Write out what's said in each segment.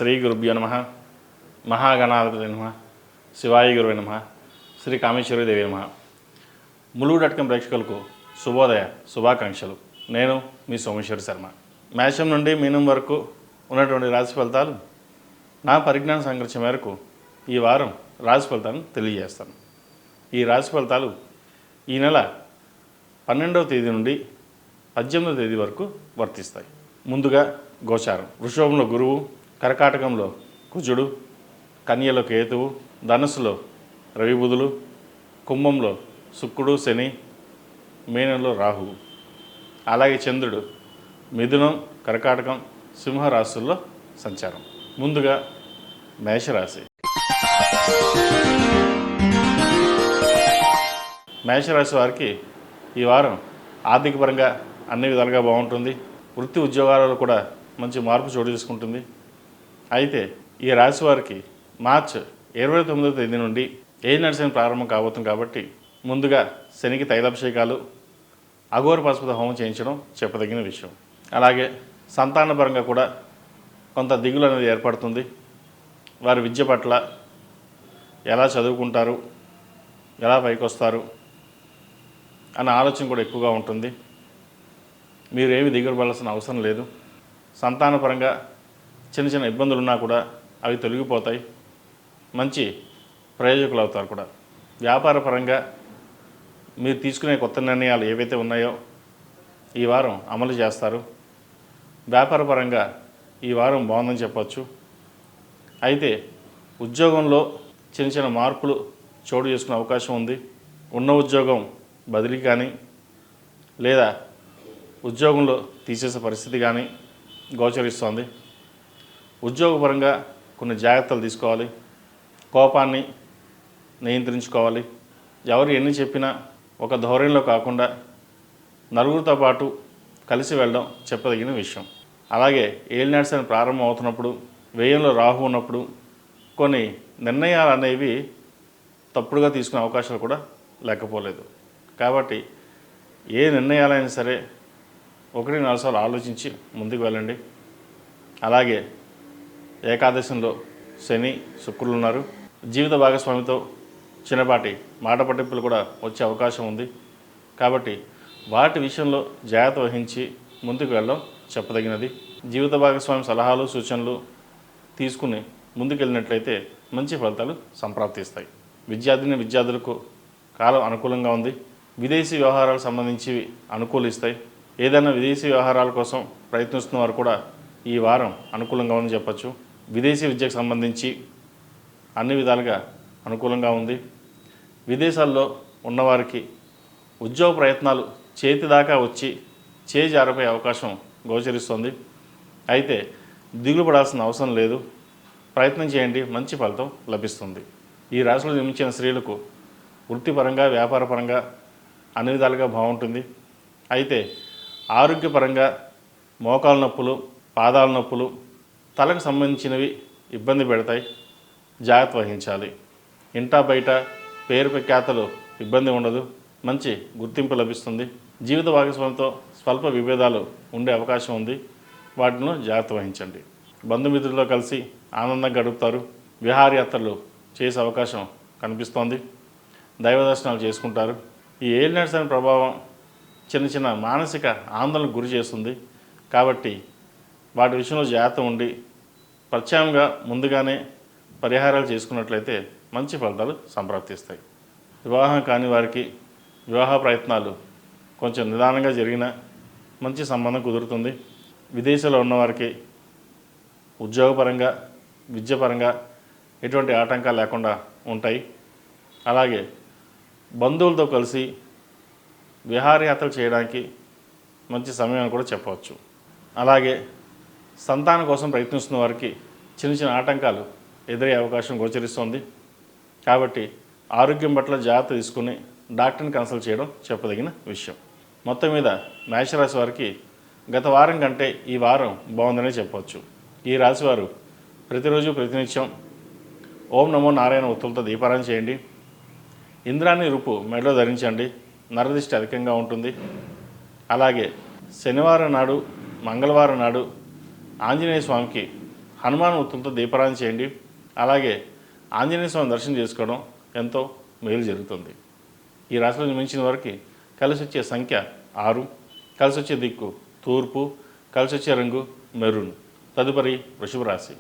శ్రీ గురుభ్యో నమః. మహాగణాధిపతి నమః. శివాయ గురువే నమః. శ్రీ కామేశ్వరి దేవి నమః. ములుగు.com ప్రేక్షకులకు శుభోదయ శుభాకాంక్షలు. నేను మీ సోమేశ్వర శర్మ. మేషం నుండి మీనం వరకు ఉన్నటువంటి రాశి ఫలితాలు నా పరిజ్ఞాన సంఘర్షణ మేరకు ఈ వారం రాశి ఫలితాలను తెలియజేస్తాను. ఈ రాశి ఫలితాలు ఈ నెల 12వ తేదీ నుండి 18వ తేదీ వరకు వర్తిస్తాయి. ముందుగా గోచారం. వృషభంలో గురువు, కర్కాటకంలో కుజుడు, కన్యలో కేతువు, ధనుస్సులో రవి బుధులు, కుంభంలో శుక్రుడు శని, మీనంలో రాహువు. అలాగే చంద్రుడు మిథునం, కర్కాటకం, సింహరాశుల్లో సంచారం. ముందుగా మేషరాశి. మేషరాశి వారికి ఈ వారం ఆర్థికపరంగా అన్ని విధాలుగా బాగుంటుంది. వృత్తి ఉద్యోగాలలో కూడా మంచి మార్పు చోటు చేసుకుంటుంది. అయితే ఈ రాశి వారికి మార్చి 29వ తేదీ నుండి ఏజ్ నడిచిన ప్రారంభం కాబోతుంది కాబట్టి ముందుగా శనికి తైలాభిషేకాలు, అఘోర పశుపతి హోమం చేయించడం చెప్పదగిన విషయం. అలాగే సంతానపరంగా కూడా కొంత దిగులు అనేది ఏర్పడుతుంది. వారి విద్య పట్ల ఎలా చదువుకుంటారు, ఎలా పైకొస్తారు అన్న ఆలోచన కూడా ఎక్కువగా ఉంటుంది. మీరేమి దిగులు పడాల్సిన అవసరం లేదు. సంతానపరంగా చిన్న చిన్న ఇబ్బందులు ఉన్నా కూడా అవి తొలగిపోతాయి. మంచి ప్రయోజకులు అవుతారు కూడా. వ్యాపారపరంగా మీరు తీసుకునే కొత్త నిర్ణయాలు ఏవైతే ఉన్నాయో ఈ వారం అమలు చేస్తారు. వ్యాపారపరంగా ఈ వారం బాగుందని చెప్పవచ్చు. అయితే ఉద్యోగంలో చిన్న చిన్న మార్పులు చోటు చేసుకునే అవకాశం ఉంది. ఉన్న ఉద్యోగం బదిలీ కానీ లేదా ఉద్యోగంలో తీసేసే పరిస్థితి కానీ గోచరిస్తోంది. ఉద్యోగపరంగా కొన్ని జాగ్రత్తలు తీసుకోవాలి. కోపాన్ని నియంత్రించుకోవాలి. ఎవరు ఎన్ని చెప్పినా ఒక ధోరణిలో కాకుండా నలుగురితో పాటు కలిసి వెళ్ళడం చెప్పదగిన విషయం. అలాగే ఏలినాటి శని ప్రారంభం అవుతున్నప్పుడు, వ్యయంలో రాహు ఉన్నప్పుడు కొన్ని నిర్ణయాలు అనేవి తప్పుడుగా తీసుకునే అవకాశాలు కూడా లేకపోలేదు. కాబట్టి ఏ నిర్ణయాలైనా సరే 1-4 సార్లు ఆలోచించి ముందుకు వెళ్ళండి. అలాగే ఏకాదశంలో శని శుక్రులు ఉన్నారు. జీవిత భాగస్వామితో చిన్నపాటి మాట పట్టింపులు కూడా వచ్చే అవకాశం ఉంది. కాబట్టి వాటి విషయంలో జాగ్రత్త వహించి ముందుకు వెళ్ళడం చెప్పదగినది. జీవిత భాగస్వామి సలహాలు సూచనలు తీసుకుని ముందుకు వెళ్ళినట్లయితే మంచి ఫలితాలు సంప్రాప్తిస్తాయి. విద్యార్థులకు కాలం అనుకూలంగా ఉంది. విదేశీ వ్యవహారాలకు సంబంధించి అనుకూలిస్తాయి. ఏదైనా విదేశీ వ్యవహారాల కోసం ప్రయత్నిస్తున్న వారు కూడా ఈ వారం అనుకూలంగా ఉందని చెప్పచ్చు. విదేశీ విద్యకు సంబంధించి అన్ని విధాలుగా అనుకూలంగా ఉంది. విదేశాల్లో ఉన్నవారికి ఉద్యోగ ప్రయత్నాలు చేతి దాకా వచ్చి జారిపోయే అవకాశం గోచరిస్తుంది. అయితే దిగులు పడాల్సిన అవసరం లేదు. ప్రయత్నం చేయండి, మంచి ఫలితం లభిస్తుంది. ఈ రాశిలో జన్మించిన స్త్రీలకు వృత్తిపరంగా వ్యాపారపరంగా అన్ని విధాలుగా బాగుంటుంది. అయితే ఆరోగ్యపరంగా మోకాల నొప్పులు, పాదాల నొప్పులు, తలకు సంబంధించినవి ఇబ్బంది పెడతాయి. జాగ్రత్త వహించాలి. ఇంటా బయట పేరు ప్రఖ్యాతలు ఇబ్బంది ఉండదు. మంచి గుర్తింపు లభిస్తుంది. జీవిత భాగస్వామితో స్వల్ప విభేదాలు ఉండే అవకాశం ఉంది. వాటిలో జాగ్రత్త వహించండి. బంధుమిత్రులతో కలిసి ఆనందంగా గడుపుతారు. విహారయాత్రలు చేసే అవకాశం కనిపిస్తోంది. దైవ దర్శనాలు చేసుకుంటారు. ఈ ఏలినాటి శని ప్రభావం చిన్న చిన్న మానసిక ఆందోళనకు గురి చేస్తుంది. కాబట్టి వాటి విషయంలో జాగ్రత్త ఉండి ప్రత్యామ్నాయంగా ముందుగానే పరిహారాలు చేసుకున్నట్లయితే మంచి ఫలితాలు సంప్రాప్తిస్తాయి. వివాహం కాని వారికి వివాహ ప్రయత్నాలు కొంచెం నిదానంగా జరిగినా మంచి సంబంధం కుదురుతుంది. విదేశాల్లో ఉన్నవారికి ఉద్యోగపరంగా విద్యపరంగా ఎటువంటి ఆటంకాలు లేకుండా ఉంటాయి. అలాగే బంధువులతో కలిసి విహారయాత్రలు చేయడానికి మంచి సమయం అని కూడా చెప్పవచ్చు. అలాగే సంతానం కోసం ప్రయత్నిస్తున్న వారికి చిన్న చిన్న ఆటంకాలు ఎదురయ్యే అవకాశం గోచరిస్తుంది. కాబట్టి ఆరోగ్యం పట్ల జాగ్రత్త తీసుకుని డాక్టర్ని కన్సల్ట్ చేయడం చెప్పదగిన విషయం. మొత్తం మీద మేషరాశి వారికి గత వారం కంటే ఈ వారం బాగుందనే చెప్పవచ్చు. ఈ రాశివారు ప్రతిరోజు ప్రతినిత్యం ఓం నమో నారాయణ ఒత్తులతో దీపారాధన చేయండి. ఇంద్రాణి రూపు మెడలో ధరించండి. నరదిష్టి అధికంగా ఉంటుంది. అలాగే శనివారం నాడు, మంగళవారం నాడు ఆంజనేయ స్వామికి హనుమాన్ ఒత్తులతో దీపారాధన చేయండి. అలాగే ఆంజనేయ స్వామి దర్శనం చేసుకోవడం ఎంతో మేలు జరుగుతుంది. ఈ రాశిలో జన్మించిన వారికి కలిసి వచ్చే సంఖ్య 6, కలిసి వచ్చే దిక్కు తూర్పు, కలిసి వచ్చే రంగు మెరూన్. తదుపరి వృషభ రాశి.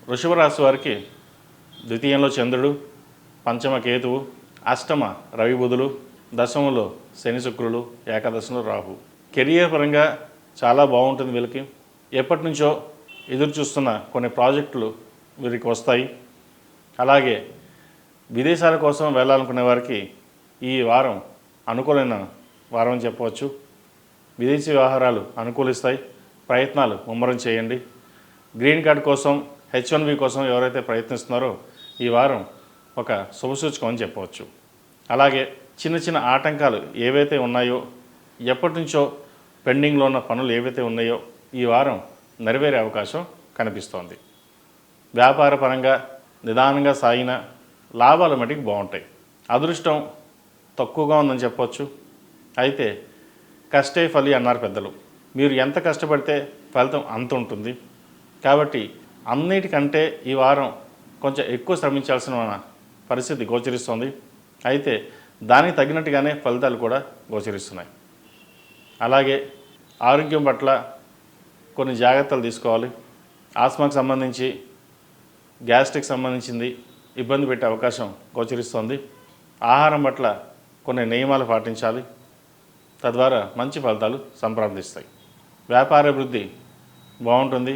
వృషభ రాశి వారికి ద్వితీయంలో చంద్రుడు, పంచమ కేతువు, అష్టమ రవి బుధులు, దశమంలో శని శుక్రులు, ఏకాదశంలో రాహు. కెరియర్ పరంగా చాలా బాగుంటుంది. వీళ్ళకి ఎప్పటి నుంచో ఎదురు చూస్తున్న కొన్ని ప్రాజెక్టులు వీరికి వస్తాయి. అలాగే విదేశాల కోసం వెళ్ళాలనుకునే వారికి ఈ వారం అనుకూలమైన వారం అని చెప్పవచ్చు. విదేశీ వ్యవహారాలు అనుకూలిస్తాయి. ప్రయత్నాలు ముమ్మరం చేయండి. గ్రీన్ కార్డ్ కోసం, H1B కోసం ఎవరైతే ప్రయత్నిస్తున్నారో ఈ వారం ఒక శుభసూచకం అని చెప్పవచ్చు. అలాగే చిన్న చిన్న ఆటంకాలు ఏవైతే ఉన్నాయో, ఎప్పటి నుంచో పెండింగ్లో ఉన్న పనులు ఏవైతే ఉన్నాయో ఈ వారం నెరవేరే అవకాశం కనిపిస్తోంది. వ్యాపార పరంగా నిదానంగా సాగిన లాభాలు మటుకు బాగుంటాయి. అదృష్టం తక్కువగా ఉందని చెప్పవచ్చు. అయితే కష్టే ఫలి అన్నారు పెద్దలు. మీరు ఎంత కష్టపడితే ఫలితం అంత ఉంటుంది. కాబట్టి అన్నిటికంటే ఈ వారం కొంచెం ఎక్కువ శ్రమించాల్సిన పరిస్థితి గోచరిస్తుంది. అయితే దానికి తగినట్టుగానే ఫలితాలు కూడా గోచరిస్తున్నాయి. అలాగే ఆరోగ్యం పట్ల కొన్ని జాగ్రత్తలు తీసుకోవాలి. ఆస్మాకు సంబంధించి, గ్యాస్ట్రిక్ సంబంధించింది ఇబ్బంది పెట్టే అవకాశం గోచరిస్తుంది. ఆహారం పట్ల కొన్ని నియమాలు పాటించాలి. తద్వారా మంచి ఫలితాలు సంప్రాప్తిస్తాయి. వ్యాపార అభివృద్ధి బాగుంటుంది.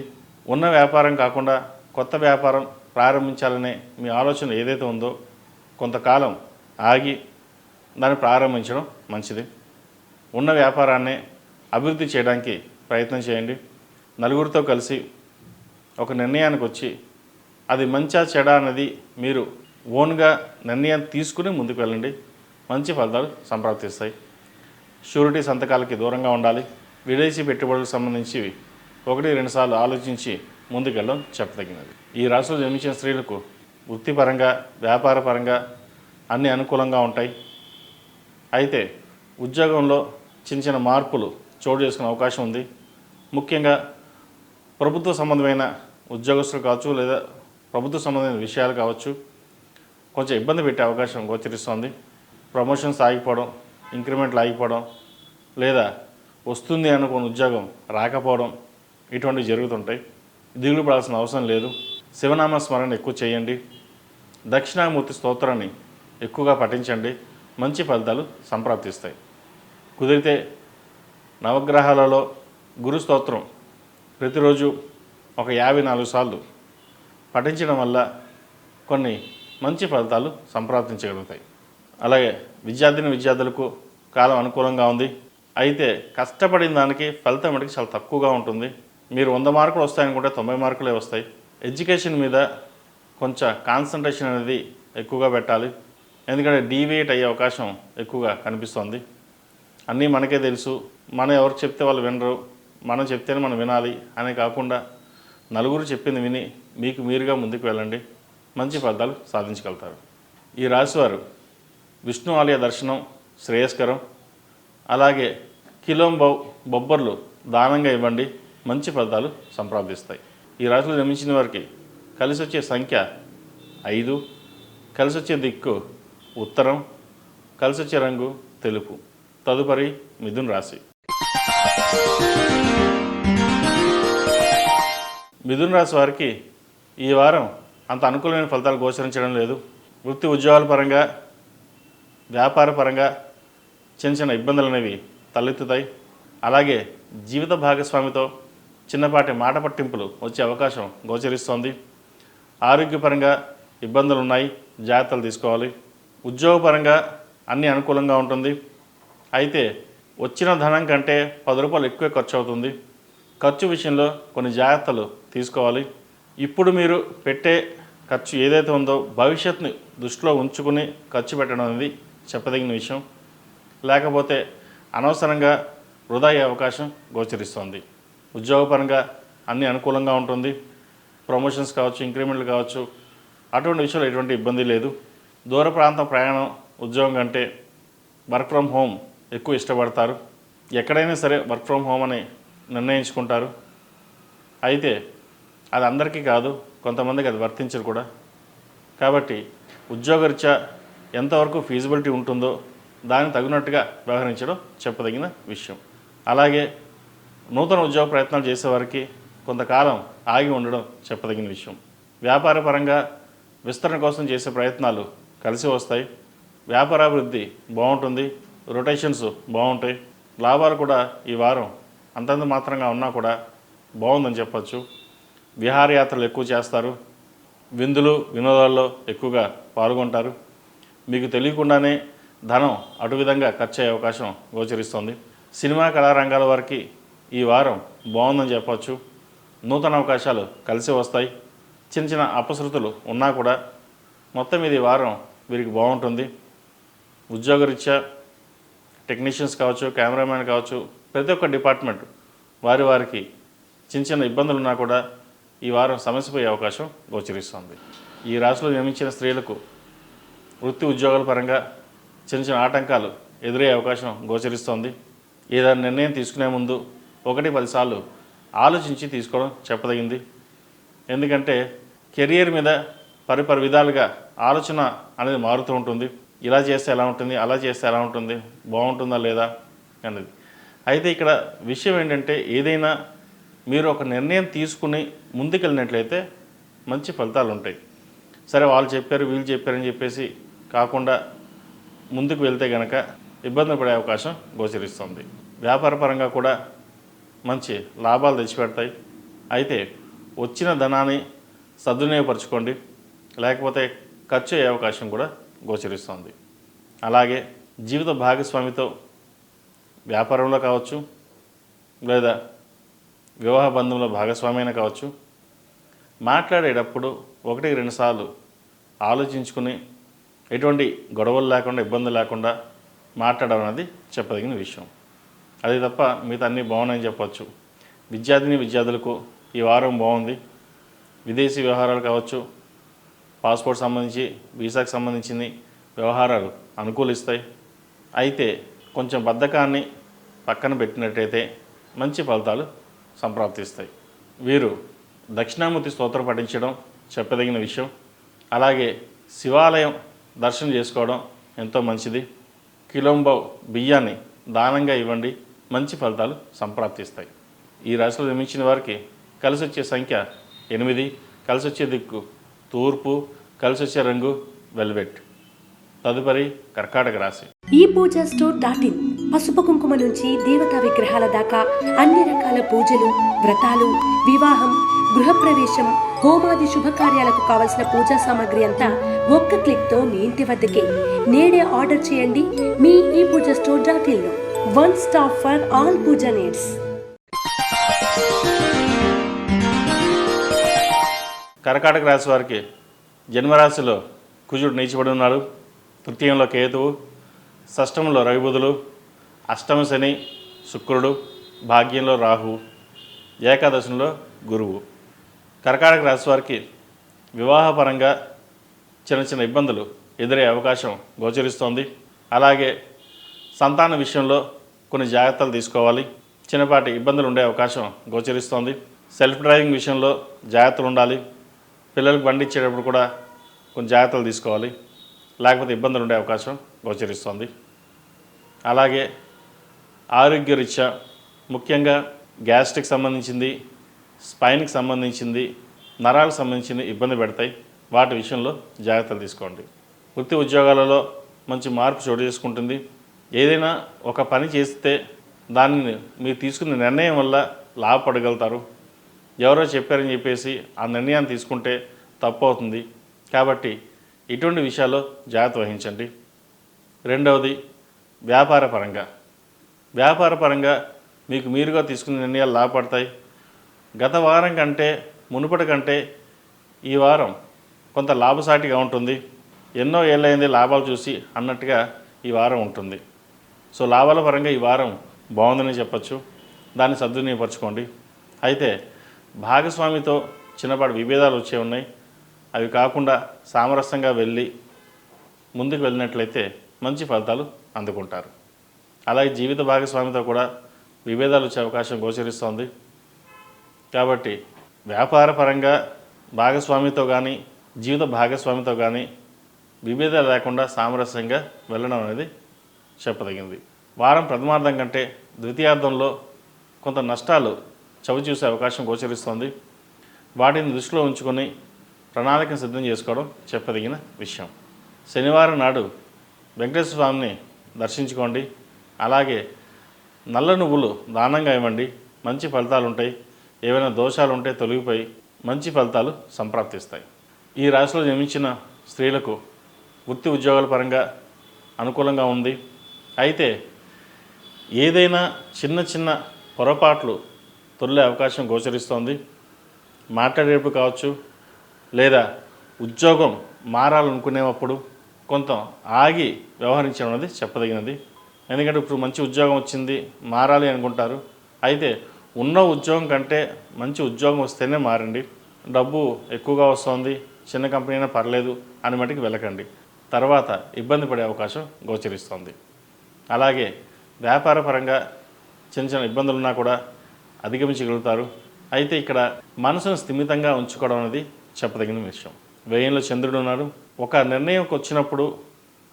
ఉన్న వ్యాపారం కాకుండా కొత్త వ్యాపారం ప్రారంభించాలనే మీ ఆలోచన ఏదైతే ఉందో కొంతకాలం ఆగి దాన్ని ప్రారంభించడం మంచిది. ఉన్న వ్యాపారాన్ని అభివృద్ధి చేయడానికి ప్రయత్నం చేయండి. నలుగురితో కలిసి ఒక నిర్ణయానికి వచ్చి అది మంచా చెడా అన్నది మీరు ఓన్గా నిర్ణయం తీసుకుని ముందుకు వెళ్ళండి. మంచి ఫలితాలు సంప్రాప్తిస్తాయి. షూరిటీ సంతకాలకి దూరంగా ఉండాలి. విదేశీ పెట్టుబడులకు సంబంధించి 1-2 సార్లు ఆలోచించి ముందుకెళ్ళడం చెప్పదగినది. ఈ రాశిలో జన్మించిన స్త్రీలకు వృత్తిపరంగా, వ్యాపారపరంగా అన్నీ అనుకూలంగా ఉంటాయి. అయితే ఉద్యోగంలో చిన్న చిన్న మార్పులు చోటు చేసుకునే అవకాశం ఉంది. ముఖ్యంగా ప్రభుత్వ సంబంధమైన ఉద్యోగస్తులు కావచ్చు, లేదా ప్రభుత్వ సంబంధమైన విషయాలు కావచ్చు, కొంచెం ఇబ్బంది పెట్టే అవకాశం గోచరిస్తోంది. ప్రమోషన్స్ ఆగిపోవడం, ఇంక్రిమెంట్లు ఆగిపోవడం, లేదా వస్తుంది అనుకున్న ఉద్యోగం రాకపోవడం, ఇటువంటివి జరుగుతుంటాయి. దిగులు పడాల్సిన అవసరం లేదు. శివనామ స్మరణ ఎక్కువ చేయండి. దక్షిణామూర్తి స్తోత్రాన్ని ఎక్కువగా పఠించండి. మంచి ఫలితాలు సంప్రాప్తిస్తాయి. కుదిరితే నవగ్రహాలలో గురు స్తోత్రం ప్రతిరోజు ఒక 54 సార్లు పఠించడం వల్ల కొన్ని మంచి ఫలితాలు సంప్రాప్తించగలుగుతాయి. అలాగే విద్యార్థులకు కాలం అనుకూలంగా ఉంది. అయితే కష్టపడిన దానికి ఫలితం మటుకు చాలా తక్కువగా ఉంటుంది. మీరు 100 మార్కులు వస్తాయనుకుంటే 90 మార్కులే వస్తాయి. ఎడ్యుకేషన్ మీద కొంచెం కాన్సన్ట్రేషన్ అనేది ఎక్కువగా పెట్టాలి. ఎందుకంటే డీవియేట్ అయ్యే అవకాశం ఎక్కువగా కనిపిస్తుంది. అన్నీ మనకే తెలుసు, మనం ఎవరు చెప్తే వాళ్ళు వినరు, మనం చెప్తేనే మనం వినాలి అని కాకుండా నలుగురు చెప్పింది విని మీకు మీరుగా ముందుకు వెళ్ళండి. మంచి ఫలితాలు సాధించగలుగుతారు. ఈ రాశివారు విష్ణు ఆలయ దర్శనం శ్రేయస్కరం. అలాగే కిలోంబౌ బొబ్బర్లు దానంగా ఇవ్వండి. మంచి ఫలితాలు సంప్రాప్తిస్తాయి. ఈ రాశిలో జన్మించిన వారికి కలిసి వచ్చే సంఖ్య 5, కలిసి వచ్చే దిక్కు ఉత్తరం, కలిసి వచ్చే రంగు తెలుపు. తదుపరి మిథున రాశి. మిథున రాశి వారికి ఈ వారం అంత అనుకూలమైన ఫలితాలు గోచరించడం లేదు. వృత్తి ఉద్యోగాల పరంగా, వ్యాపార పరంగా చిన్న చిన్న ఇబ్బందులు అనేవి తలెత్తుతాయి. అలాగే జీవిత భాగస్వామితో చిన్నపాటి మాట పట్టింపులు వచ్చే అవకాశం గోచరిస్తోంది. ఆరోగ్యపరంగా ఇబ్బందులు ఉన్నాయి, జాగ్రత్తలు తీసుకోవాలి. ఉద్యోగపరంగా అన్నీ అనుకూలంగా ఉంటుంది. అయితే వచ్చిన ధనం కంటే 10 రూపాయలు ఎక్కువ ఖర్చు అవుతుంది. ఖర్చు విషయంలో కొన్ని జాగ్రత్తలు తీసుకోవాలి. ఇప్పుడు మీరు పెట్టే ఖర్చు ఏదైతే ఉందో భవిష్యత్తుని దృష్టిలో ఉంచుకుని ఖర్చు పెట్టడం అనేది చెప్పదగిన విషయం. లేకపోతే అనవసరంగా వృధా అయ్యే అవకాశం గోచరిస్తోంది. ఉద్యోగపరంగా అన్నీ అనుకూలంగా ఉంటుంది. ప్రమోషన్స్ కావచ్చు, ఇంక్రిమెంట్లు కావచ్చు, అటువంటి విషయంలో ఎటువంటి ఇబ్బంది లేదు. దూర ప్రాంతం ప్రయాణం ఉద్యోగం కంటే వర్క్ ఫ్రమ్ హోమ్ ఎక్కువ ఇష్టపడతారు. ఎక్కడైనా సరే వర్క్ ఫ్రమ్ హోమ్ అనే నిర్ణయించుకుంటారు. అయితే అది అందరికీ కాదు, కొంతమందికి అది వర్తించదు కూడా. కాబట్టి ఉద్యోగరీత్యా ఎంతవరకు ఫీజిబిలిటీ ఉంటుందో దానికి తగినట్టుగా వ్యవహరించడం చెప్పదగిన విషయం. అలాగే నూతన ఉద్యోగ ప్రయత్నాలు చేసేవారికి కొంతకాలం ఆగి ఉండడం చెప్పదగిన విషయం. వ్యాపార పరంగా విస్తరణ కోసం చేసే ప్రయత్నాలు కలిసి వస్తాయి. వ్యాపారాభివృద్ధి బాగుంటుంది. రొటేషన్స్ బాగుంటాయి. లాభాలు కూడా ఈ వారం అంతంత మాత్రంగా ఉన్నా కూడా బాగుందని చెప్పచ్చు. విహారయాత్రలు ఎక్కువ చేస్తారు. విందులు వినోదాల్లో ఎక్కువగా పాల్గొంటారు. మీకు తెలియకుండానే ధనం అటు విధంగా ఖర్చు అయ్యే అవకాశం గోచరిస్తుంది. సినిమా కళారంగాల వారికి ఈ వారం బాగుందని చెప్పచ్చు. నూతన అవకాశాలు కలిసి వస్తాయి. చిన్న చిన్న అపశృతులు ఉన్నా కూడా మొత్తం ఇది వారం వీరికి బాగుంటుంది. ఉద్యోగరీత్యా టెక్నీషియన్స్ కావచ్చు, కెమెరామ్యాన్ కావచ్చు, ప్రతి ఒక్క డిపార్ట్మెంట్ వారికి చిన్న చిన్న ఇబ్బందులు ఉన్నా కూడా ఈ వారం సమస్యపోయే అవకాశం గోచరిస్తుంది. ఈ రాశిలో జన్మించిన స్త్రీలకు వృత్తి ఉద్యోగాల పరంగా చిన్న చిన్న ఆటంకాలు ఎదురయ్యే అవకాశం గోచరిస్తోంది. ఏదైనా నిర్ణయం తీసుకునే ముందు 1-10 సార్లు ఆలోచించి తీసుకోవడం చెప్పదగింది. ఎందుకంటే కెరియర్ మీద పరిపరి విధాలుగా ఆలోచన అనేది మారుతూ ఉంటుంది. ఇలా చేస్తే ఎలా ఉంటుంది, అలా చేస్తే ఎలా ఉంటుంది, బాగుంటుందా లేదా అనేది. అయితే ఇక్కడ విషయం ఏంటంటే ఏదైనా మీరు ఒక నిర్ణయం తీసుకుని ముందుకెళ్ళినట్లయితే మంచి ఫలితాలు ఉంటాయి. సరే వాళ్ళు చెప్పారు వీళ్ళు చెప్పారని చెప్పేసి కాకుండా ముందుకు వెళ్తే కనుక ఇబ్బంది పడే అవకాశం గోచరిస్తుంది. వ్యాపార పరంగా కూడా మంచి లాభాలు తెచ్చిపెడతాయి. అయితే వచ్చిన ధనాన్ని సద్వినియోగపరచుకోండి, లేకపోతే ఖర్చు అయ్యే అవకాశం కూడా గోచరిస్తుంది. అలాగే జీవిత భాగస్వామితో వ్యాపారంలో కావచ్చు, లేదా వివాహ బంధంలో భాగస్వామి అయినా కావచ్చు, మాట్లాడేటప్పుడు 1-2 సార్లు ఆలోచించుకుని ఎటువంటి గొడవలు లేకుండా ఇబ్బందులు లేకుండా మాట్లాడడం అనేది చెప్పదగిన విషయం. అది తప్ప మిగతా అన్నీ బాగున్నాయని చెప్పచ్చు. విద్యార్థులకు ఈ వారం బాగుంది. విదేశీ వ్యవహారాలు కావచ్చు, పాస్పోర్ట్ సంబంధించి వీసాకు సంబంధించింది వ్యవహారాలు అనుకూలిస్తాయి. అయితే కొంచెం బద్ధకాన్ని పక్కన పెట్టినట్టయితే మంచి ఫలితాలు సంప్రాప్తిస్తాయి. వీరు దక్షిణామూర్తి స్తోత్రం పఠించడం చెప్పదగిన విషయం. అలాగే శివాలయం దర్శనం చేసుకోవడం ఎంతో మంచిది. కిలోంబావు బియ్యాన్ని దానంగా ఇవ్వండి, మంచి ఫలితాలు సంప్రాప్తిస్తాయి. ఈ రాశిలో జన్మించిన వారికి కలిసి వచ్చే సంఖ్య 8, కలిసి వచ్చే దిక్కు తూర్పు, కలిసి వచ్చే రంగు వెల్వెట్. తదుపరి కర్కాటక రాశి. ఈ పూజా స్టోర్.in పసుపు కుంకుమ నుంచి దేవతా విగ్రహాల దాకా అన్ని రకాల పూజలు, వ్రతాలు, వివాహం, గృహప్రవేశం, హోమాది శుభకార్యాలకు కావలసిన పూజా సామాగ్రి అంతా ఒక్క క్లిక్తో మీ ఇంటి వద్దకే. నేడే ఆర్డర్ చేయండి మీ ఈ పూజా స్టోర్.in లో. One stop for all puja needs. కర్కాటక రాశి వారికి జన్మరాశిలో కుజుడు నీచబడి ఉన్నాడు. తృతీయంలో కేతువు, షష్టంలో రవిబుధులు, అష్టమ శని శుక్రుడు, భాగ్యంలో రాహు, ఏకాదశంలో గురువు. కర్కాటక రాశి వారికి వివాహపరంగా చిన్న చిన్న ఇబ్బందులు ఎదురయ్యే అవకాశం గోచరిస్తోంది. అలాగే సంతాన విషయంలో కొన్ని జాగ్రత్తలు తీసుకోవాలి. చిన్నపాటి ఇబ్బందులు ఉండే అవకాశం గోచరిస్తోంది. సెల్ఫ్ డ్రైవింగ్ విషయంలో జాగ్రత్తలు ఉండాలి. పిల్లలకు బండి ఇచ్చేటప్పుడు కూడా కొన్ని జాగ్రత్తలు తీసుకోవాలి, లేకపోతే ఇబ్బందులు ఉండే అవకాశం గోచరిస్తోంది. అలాగే ఆరోగ్యరీత్యా ముఖ్యంగా గ్యాస్ట్రిక్ సంబంధించింది, స్పైన్కి సంబంధించింది, నరాలకు సంబంధించింది ఇబ్బంది పెడతాయి. వాటి విషయంలో జాగ్రత్తలు తీసుకోండి. వృత్తి ఉద్యోగాలలో మంచి మార్పు చోటు చేసుకుంటుంది. ఏదైనా ఒక పని చేస్తే దానిని మీరు తీసుకున్న నిర్ణయం వల్ల లాభపడగలుగుతారు. ఎవరో చెప్పారని చెప్పేసి ఆ నిర్ణయాన్ని తీసుకుంటే తప్పు అవుతుంది. కాబట్టి ఇటువంటి విషయాల్లో జాగ్రత్త వహించండి. రెండవది వ్యాపార పరంగా మీకు మీరుగా తీసుకున్న నిర్ణయాలు లాభపడతాయి. గత వారం కంటే మునుపటి కంటే ఈ వారం కొంత లాభసాటిగా ఉంటుంది. ఎన్నో ఏళ్ళైంది లాభాలు చూసి అన్నట్టుగా ఈ వారం ఉంటుంది. సో లాభాల పరంగా ఈ వారం బాగుందని చెప్పచ్చు. దాన్ని సద్వినియోగపరచుకోండి. అయితే భాగస్వామితో చిన్నపాటి విభేదాలు వచ్చే ఉన్నాయి. అవి కాకుండా సామరస్యంగా వెళ్ళి ముందుకు వెళ్ళినట్లయితే మంచి ఫలితాలు అందుకుంటారు. అలాగే జీవిత భాగస్వామితో కూడా విభేదాలు వచ్చే అవకాశం గోచరిస్తోంది. కాబట్టి వ్యాపారపరంగా భాగస్వామితో కానీ జీవిత భాగస్వామితో కానీ విభేదాలు లేకుండా సామరస్యంగా వెళ్ళడం అనేది చెప్పదగింది. వారం ప్రథమార్థం కంటే ద్వితీయార్థంలో కొంత నష్టాలు చవిచూసే అవకాశం గోచరిస్తోంది. వాటిని దృష్టిలో ఉంచుకొని ప్రణాళికను సిద్ధం చేసుకోవడం చెప్పదగిన విషయం. శనివారం నాడు వెంకటేశ్వర స్వామిని దర్శించుకోండి. అలాగే నల్ల నువ్వులు దానంగా ఇవ్వండి. మంచి ఫలితాలు ఉంటాయి. ఏవైనా దోషాలు ఉంటే తొలగిపోయి మంచి ఫలితాలు సంప్రాప్తిస్తాయి. ఈ రాశిలో జన్మించిన స్త్రీలకు వృత్తి ఉద్యోగాల పరంగా అనుకూలంగా ఉంది. అయితే ఏదైనా చిన్న చిన్న పొరపాట్లు తొలగే అవకాశం గోచరిస్తోంది. మాట్లాడేటప్పుడు కావచ్చు, లేదా ఉద్యోగం మారాలనుకునేటప్పుడు కొంత ఆగి వ్యవహరించడం అనేది చెప్పదగినది. ఎందుకంటే ఇప్పుడు మంచి ఉద్యోగం వచ్చింది, మారాలి అనుకుంటారు. అయితే ఉన్న ఉద్యోగం కంటే మంచి ఉద్యోగం వస్తేనే మారండి. డబ్బు ఎక్కువగా వస్తుంది, చిన్న కంపెనీ అయినా పర్లేదు అని మటుకు వెళ్ళకండి. తర్వాత ఇబ్బంది పడే అవకాశం గోచరిస్తుంది. అలాగే వ్యాపార పరంగా చిన్న చిన్న ఇబ్బందులున్నా కూడా అధిగమించగలుగుతారు. అయితే ఇక్కడ మనసును స్థిమితంగా ఉంచుకోవడం అనేది చెప్పదగిన విషయం. వ్యయంలో చంద్రుడు ఉన్నారు. ఒక నిర్ణయంకి వచ్చినప్పుడు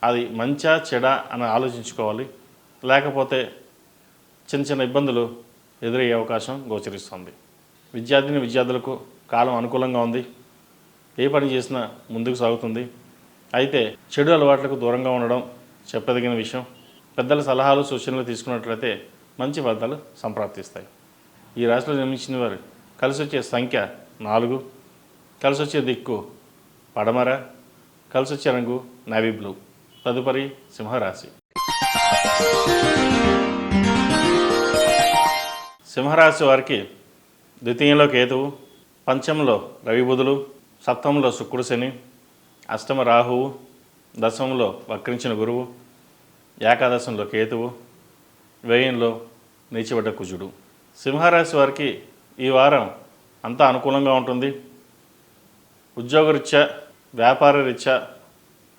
అది మంచా చెడా అని ఆలోచించుకోవాలి. లేకపోతే చిన్న చిన్న ఇబ్బందులు ఎదురయ్యే అవకాశం గోచరిస్తుంది. విద్యార్థులకు కాలం అనుకూలంగా ఉంది. ఏ పని చేసినా ముందుకు సాగుతుంది. అయితే చెడు అలవాట్లకు దూరంగా ఉండడం చెప్పదగిన విషయం. పెద్దల సలహాలు సూచనలు తీసుకున్నట్లయితే మంచి ఫలితాలు సంప్రాప్తిస్తాయి. ఈ రాశిలో జన్మించిన వారు కలిసి వచ్చే సంఖ్య 4, కలిసి వచ్చే దిక్కు పడమర, కలిసి వచ్చే రంగు నేవీ బ్లూ. తదుపరి సింహరాశి. సింహరాశి వారికి ద్వితీయంలో కేతువు, పంచమంలో రవి బుధులు, సప్తమంలో శుక్రుడు శని, అష్టమ రాహువు, దశమంలో వక్రించిన గురువు, ఏకాదశంలో కేతువు, వ్యయంలో నీచబడ్డ కుజుడు. సింహరాశి వారికి ఈ వారం అంతా అనుకూలంగా ఉంటుంది. ఉద్యోగరీత్యా వ్యాపార రీత్యా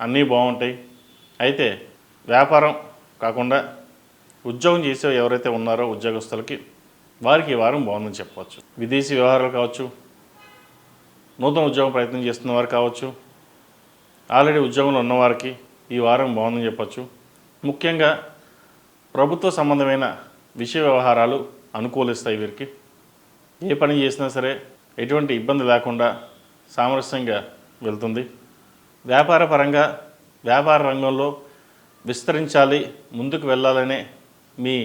అన్నీ బాగుంటాయి. అయితే వ్యాపారం కాకుండా ఉద్యోగం చేసే ఎవరైతే ఉన్నారో ఉద్యోగస్తులకి వారికి ఈ వారం బాగుందని చెప్పవచ్చు. విదేశీ వ్యవహారాలు కావచ్చు, నూతన ఉద్యోగం ప్రయత్నం చేస్తున్న వారు కావచ్చు, ఆల్రెడీ ఉద్యోగంలో ఉన్నవారికి ఈ వారం బాగుందని చెప్పచ్చు. ముఖ్యంగా ప్రభుత్వ సంబంధమైన విషయ వ్యవహారాలు అనుకూలిస్తాయి. వీరికి ఏ పని చేసినా సరే ఎటువంటి ఇబ్బంది లేకుండా సామరస్యంగా వెళ్తుంది. వ్యాపార పరంగా వ్యాపార రంగంలో విస్తరించాలి, ముందుకు వెళ్ళాలనే మీ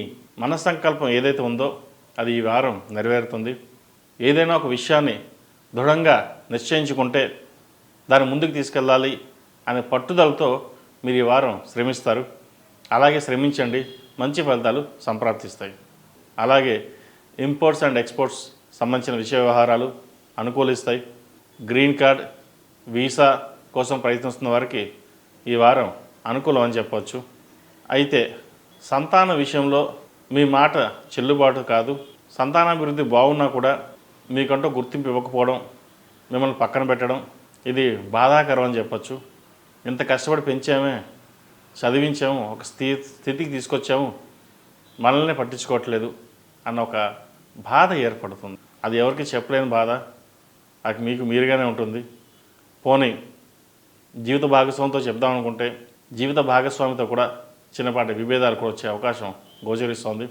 మనస్సంకల్పం ఏదైతే ఉందో అది ఈ వారం నెరవేరుతుంది. ఏదైనా ఒక విషయాన్ని దృఢంగా నిశ్చయించుకుంటే దాన్ని ముందుకు తీసుకెళ్ళాలి అనే పట్టుదలతో మీరు ఈ వారం శ్రమిస్తారు. అలాగే శ్రమించండి, మంచి ఫలితాలు సంప్రాప్తిస్తాయి. అలాగే ఇంపోర్ట్స్ అండ్ ఎక్స్పోర్ట్స్ సంబంధించిన విషయ వ్యవహారాలు అనుకూలిస్తాయి. గ్రీన్ కార్డ్, వీసా కోసం ప్రయత్నిస్తున్న వారికి ఈ వారం అనుకూలం అని చెప్పవచ్చు. అయితే సంతాన విషయంలో మీ మాట చెల్లుబాటు కాదు. సంతానాభివృద్ధి బాగున్నా కూడా మీకంటూ గుర్తింపు ఇవ్వకపోవడం, మిమ్మల్ని పక్కన పెట్టడం ఇది బాధాకరం అని చెప్పచ్చు. ఇంత కష్టపడి పెంచామే, చదివించాము, ఒక స్థితికి తీసుకొచ్చాము, మనల్ని పట్టించుకోవట్లేదు అన్న ఒక బాధ ఏర్పడుతుంది. అది ఎవరికి చెప్పలేని బాధ, అది మీకు మీరుగానే ఉంటుంది. పోనీ జీవిత భాగస్వామితో చెప్దాం అనుకుంటే జీవిత భాగస్వామితో కూడా చిన్నపాటి విభేదాలు కూడా వచ్చే అవకాశం గోచరిస్తోంది.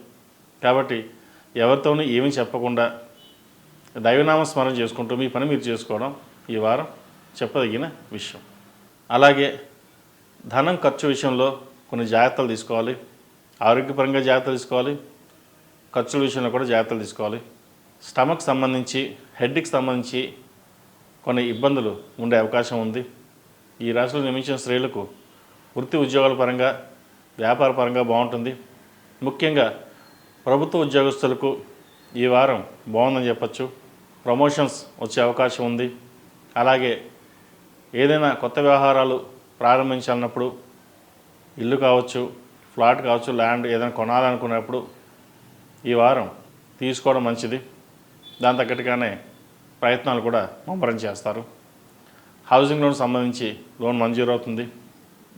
కాబట్టి ఎవరితోనూ ఏమీ చెప్పకుండా దైవనామ స్మరణ చేసుకుంటూ మీ పని మీరు చేసుకోవడం ఈ వారం చెప్పదగిన విషయం. అలాగే ధనం ఖర్చు విషయంలో కొన్ని జాగ్రత్తలు తీసుకోవాలి. ఆరోగ్యపరంగా జాగ్రత్తలు తీసుకోవాలి, ఖర్చుల విషయంలో కూడా జాగ్రత్తలు తీసుకోవాలి. స్టమక్ సంబంధించి, హెడ్కి సంబంధించి కొన్ని ఇబ్బందులు ఉండే అవకాశం ఉంది. ఈ రాశిలో జన్మించిన స్త్రీలకు వృత్తి ఉద్యోగాల పరంగా వ్యాపార పరంగా బాగుంటుంది. ముఖ్యంగా ప్రభుత్వ ఉద్యోగస్తులకు ఈ వారం బాగుందని చెప్పచ్చు. ప్రమోషన్స్ వచ్చే అవకాశం ఉంది. అలాగే ఏదైనా కొత్త వ్యవహారాలు ప్రారంభించాలన్నప్పుడు ఇల్లు కావచ్చు, ఫ్లాట్ కావచ్చు, ల్యాండ్ ఏదైనా కొనాలనుకున్నప్పుడు ఈ వారం తీసుకోవడం మంచిది. దాని తగ్గట్టుగానే ప్రయత్నాలు కూడా ముమ్మరం చేస్తారు. హౌసింగ్ లోన్ సంబంధించి లోన్ మంజూరు అవుతుంది.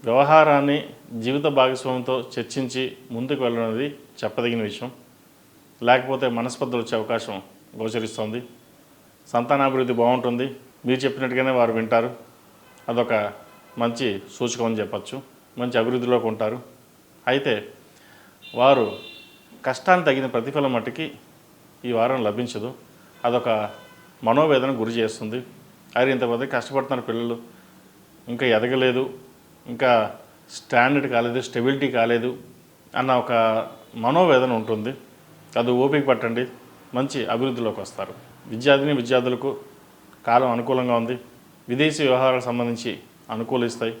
వ్యవహారాన్ని జీవిత భాగస్వామితో చర్చించి ముందుకు వెళ్ళడం చెప్పదగిన విషయం. లేకపోతే మనస్పర్ధలు వచ్చే అవకాశం గోచరిస్తుంది. సంతానాభివృద్ధి బాగుంటుంది. మీరు చెప్పినట్టుగానే వారు వింటారు. అదొక మంచి సూచకం అని చెప్పచ్చు. మంచి అభివృద్ధిలోకి ఉంటారు. అయితే వారు కష్టాన్ని తగిన ప్రతిఫలం మట్టుకి ఈ వారం లభించదు. అదొక మనోవేదన గురి చేస్తుంది. అరే ఇంతమంది కష్టపడుతున్నారు పిల్లలు, ఇంకా ఎదగలేదు, ఇంకా స్టాండర్డ్ కాలేదు, స్టెబిలిటీ కాలేదు అన్న ఒక మనోవేదన ఉంటుంది. అది ఓపిక పట్టండి, మంచి అభివృద్ధిలోకి వస్తారు. విద్యార్థులకు కాలం అనుకూలంగా ఉంది. విదేశీ వ్యవహారాలకు సంబంధించి అనుకూలిస్తాయి.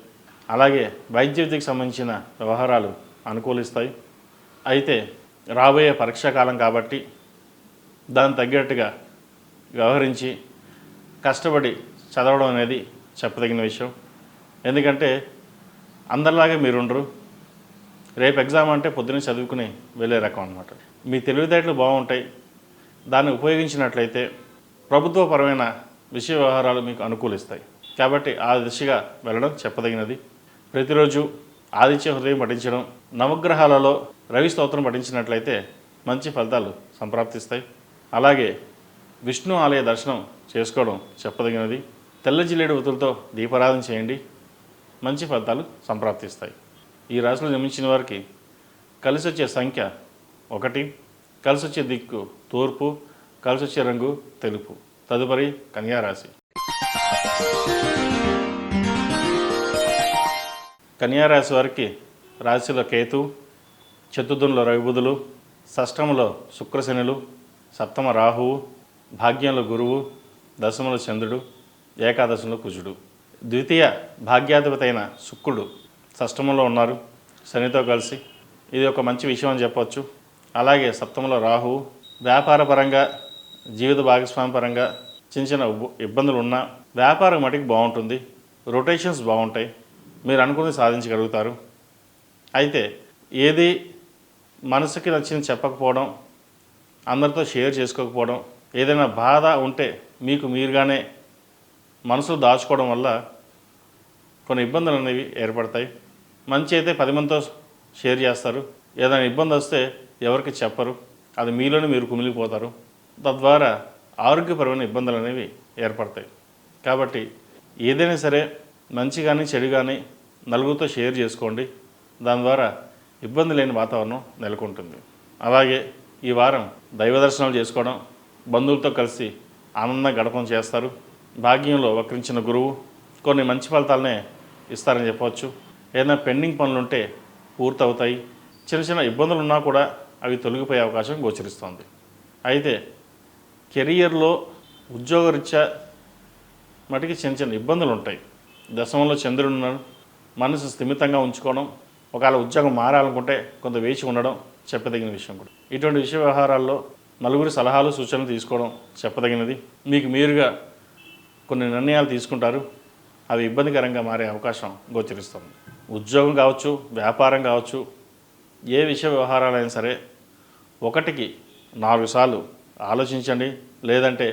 అలాగే వైద్య విద్యకు సంబంధించిన వ్యవహారాలు అనుకూలిస్తాయి. అయితే రాబోయే పరీక్షా కాలం కాబట్టి దానికి తగ్గట్టుగా వ్యవహరించి కష్టపడి చదవడం అనేది చెప్పదగిన విషయం. ఎందుకంటే అందరిలాగే మీరుండరు. రేపు ఎగ్జామ్ అంటే పొద్దున్నే చదువుకుని వెళ్ళే రకం అన్నమాట. మీ తెలివితేటలు బాగుంటాయి. దాన్ని ఉపయోగించినట్లయితే ప్రభుత్వపరమైన విషయ వ్యవహారాలు మీకు అనుకూలిస్తాయి. కాబట్టి ఆ దిశగా వెళ్ళడం చెప్పదగినది. ప్రతిరోజు ఆదిత్య హృదయం పఠించడం, నవగ్రహాలలో రవి స్తోత్రం పఠించినట్లయితే మంచి ఫలితాలు సంప్రాప్తిస్తాయి. అలాగే విష్ణు ఆలయ దర్శనం చేసుకోవడం చెప్పదగినది. తెల్ల జిల్లేడు ఒత్తులతో దీపారాధన చేయండి, మంచి ఫలితాలు సంప్రాప్తిస్తాయి. ఈ రాశిలో జన్మించిన వారికి కలిసి వచ్చే సంఖ్య 1, కలిసి వచ్చే దిక్కు తూర్పు, కలిసి వచ్చే రంగు తెలుపు. తదుపరి కన్యా రాశి. కన్యా రాశి వారికి రాశిలో కేతు, చతుర్థంలో రవిబుధులు, షష్టంలో శుక్రశనులు, సప్తమ రాహువు, భాగ్యంలో గురువు, దశమలో చంద్రుడు, ఏకాదశంలో కుజుడు. ద్వితీయ భాగ్యాధిపతి అయిన శుక్రుడు షష్టమంలో ఉన్నారు శనితో కలిసి. ఇది ఒక మంచి విషయం అని చెప్పవచ్చు. అలాగే సప్తమంలో రాహువు. వ్యాపార పరంగా, జీవిత భాగస్వామి పరంగా చిన్న చిన్న ఇబ్బందులు ఉన్నా వ్యాపారం మటుకు బాగుంటుంది. రొటేషన్స్ బాగుంటాయి. మీరు అనుకున్నది సాధించగలుగుతారు. అయితే ఏది మనసుకి నచ్చింది చెప్పకపోవడం, అందరితో షేర్ చేసుకోకపోవడం, ఏదైనా బాధ ఉంటే మీకు మీరుగానే మనసులో దాచుకోవడం వల్ల కొన్ని ఇబ్బందులు అనేవి ఏర్పడతాయి. మంచి అయితే 10 మందితో షేర్ చేస్తారు. ఏదైనా ఇబ్బంది వస్తే ఎవరికి చెప్పరు. అది మీలోనే మీరు కుమిలిపోతారు. తద్వారా ఆరోగ్యపరమైన ఇబ్బందులు అనేవి ఏర్పడతాయి. కాబట్టి ఏదైనా సరే మంచి కానీ చెడు కానీ నలుగురితో షేర్ చేసుకోండి. దాని ద్వారా ఇబ్బంది లేని వాతావరణం నెలకొంటుంది. అలాగే ఈ వారం దైవ దర్శనాలు చేసుకోవడం, బంధువులతో కలిసి ఆనందంగా గడపడం చేస్తారు. భాగ్యంలో వక్రించిన గురువు కొన్ని మంచి ఫలితాలనే ఇస్తారని చెప్పవచ్చు. ఏదైనా పెండింగ్ పనులు ఉంటే పూర్తవుతాయి. చిన్న చిన్న ఇబ్బందులు ఉన్నా కూడా అవి తొలగిపోయే అవకాశం గోచరిస్తుంది. అయితే కెరియర్లో ఉద్యోగరీత్యా మటుకి చిన్న చిన్న ఇబ్బందులు ఉంటాయి. దశమంలో చంద్రుడు ఉన్నాడు. మనసు స్థిమితంగా ఉంచుకోవడం, ఒకవేళ ఉద్యోగం మారాలనుకుంటే కొంత వేచి ఉండడం చెప్పదగిన విషయం కూడా. ఇటువంటి విషయ వ్యవహారాల్లో నలుగురి సలహాలు సూచనలు తీసుకోవడం చెప్పదగినది. మీకు మీరుగా కొన్ని నిర్ణయాలు తీసుకుంటారు. అవి ఇబ్బందికరంగా మారే అవకాశం గోచరిస్తుంది. ఉద్యోగం కావచ్చు, వ్యాపారం కావచ్చు, ఏ విషయ వ్యవహారాలైనా సరే 1కి 4 సార్లు ఆలోచించండి. లేదంటే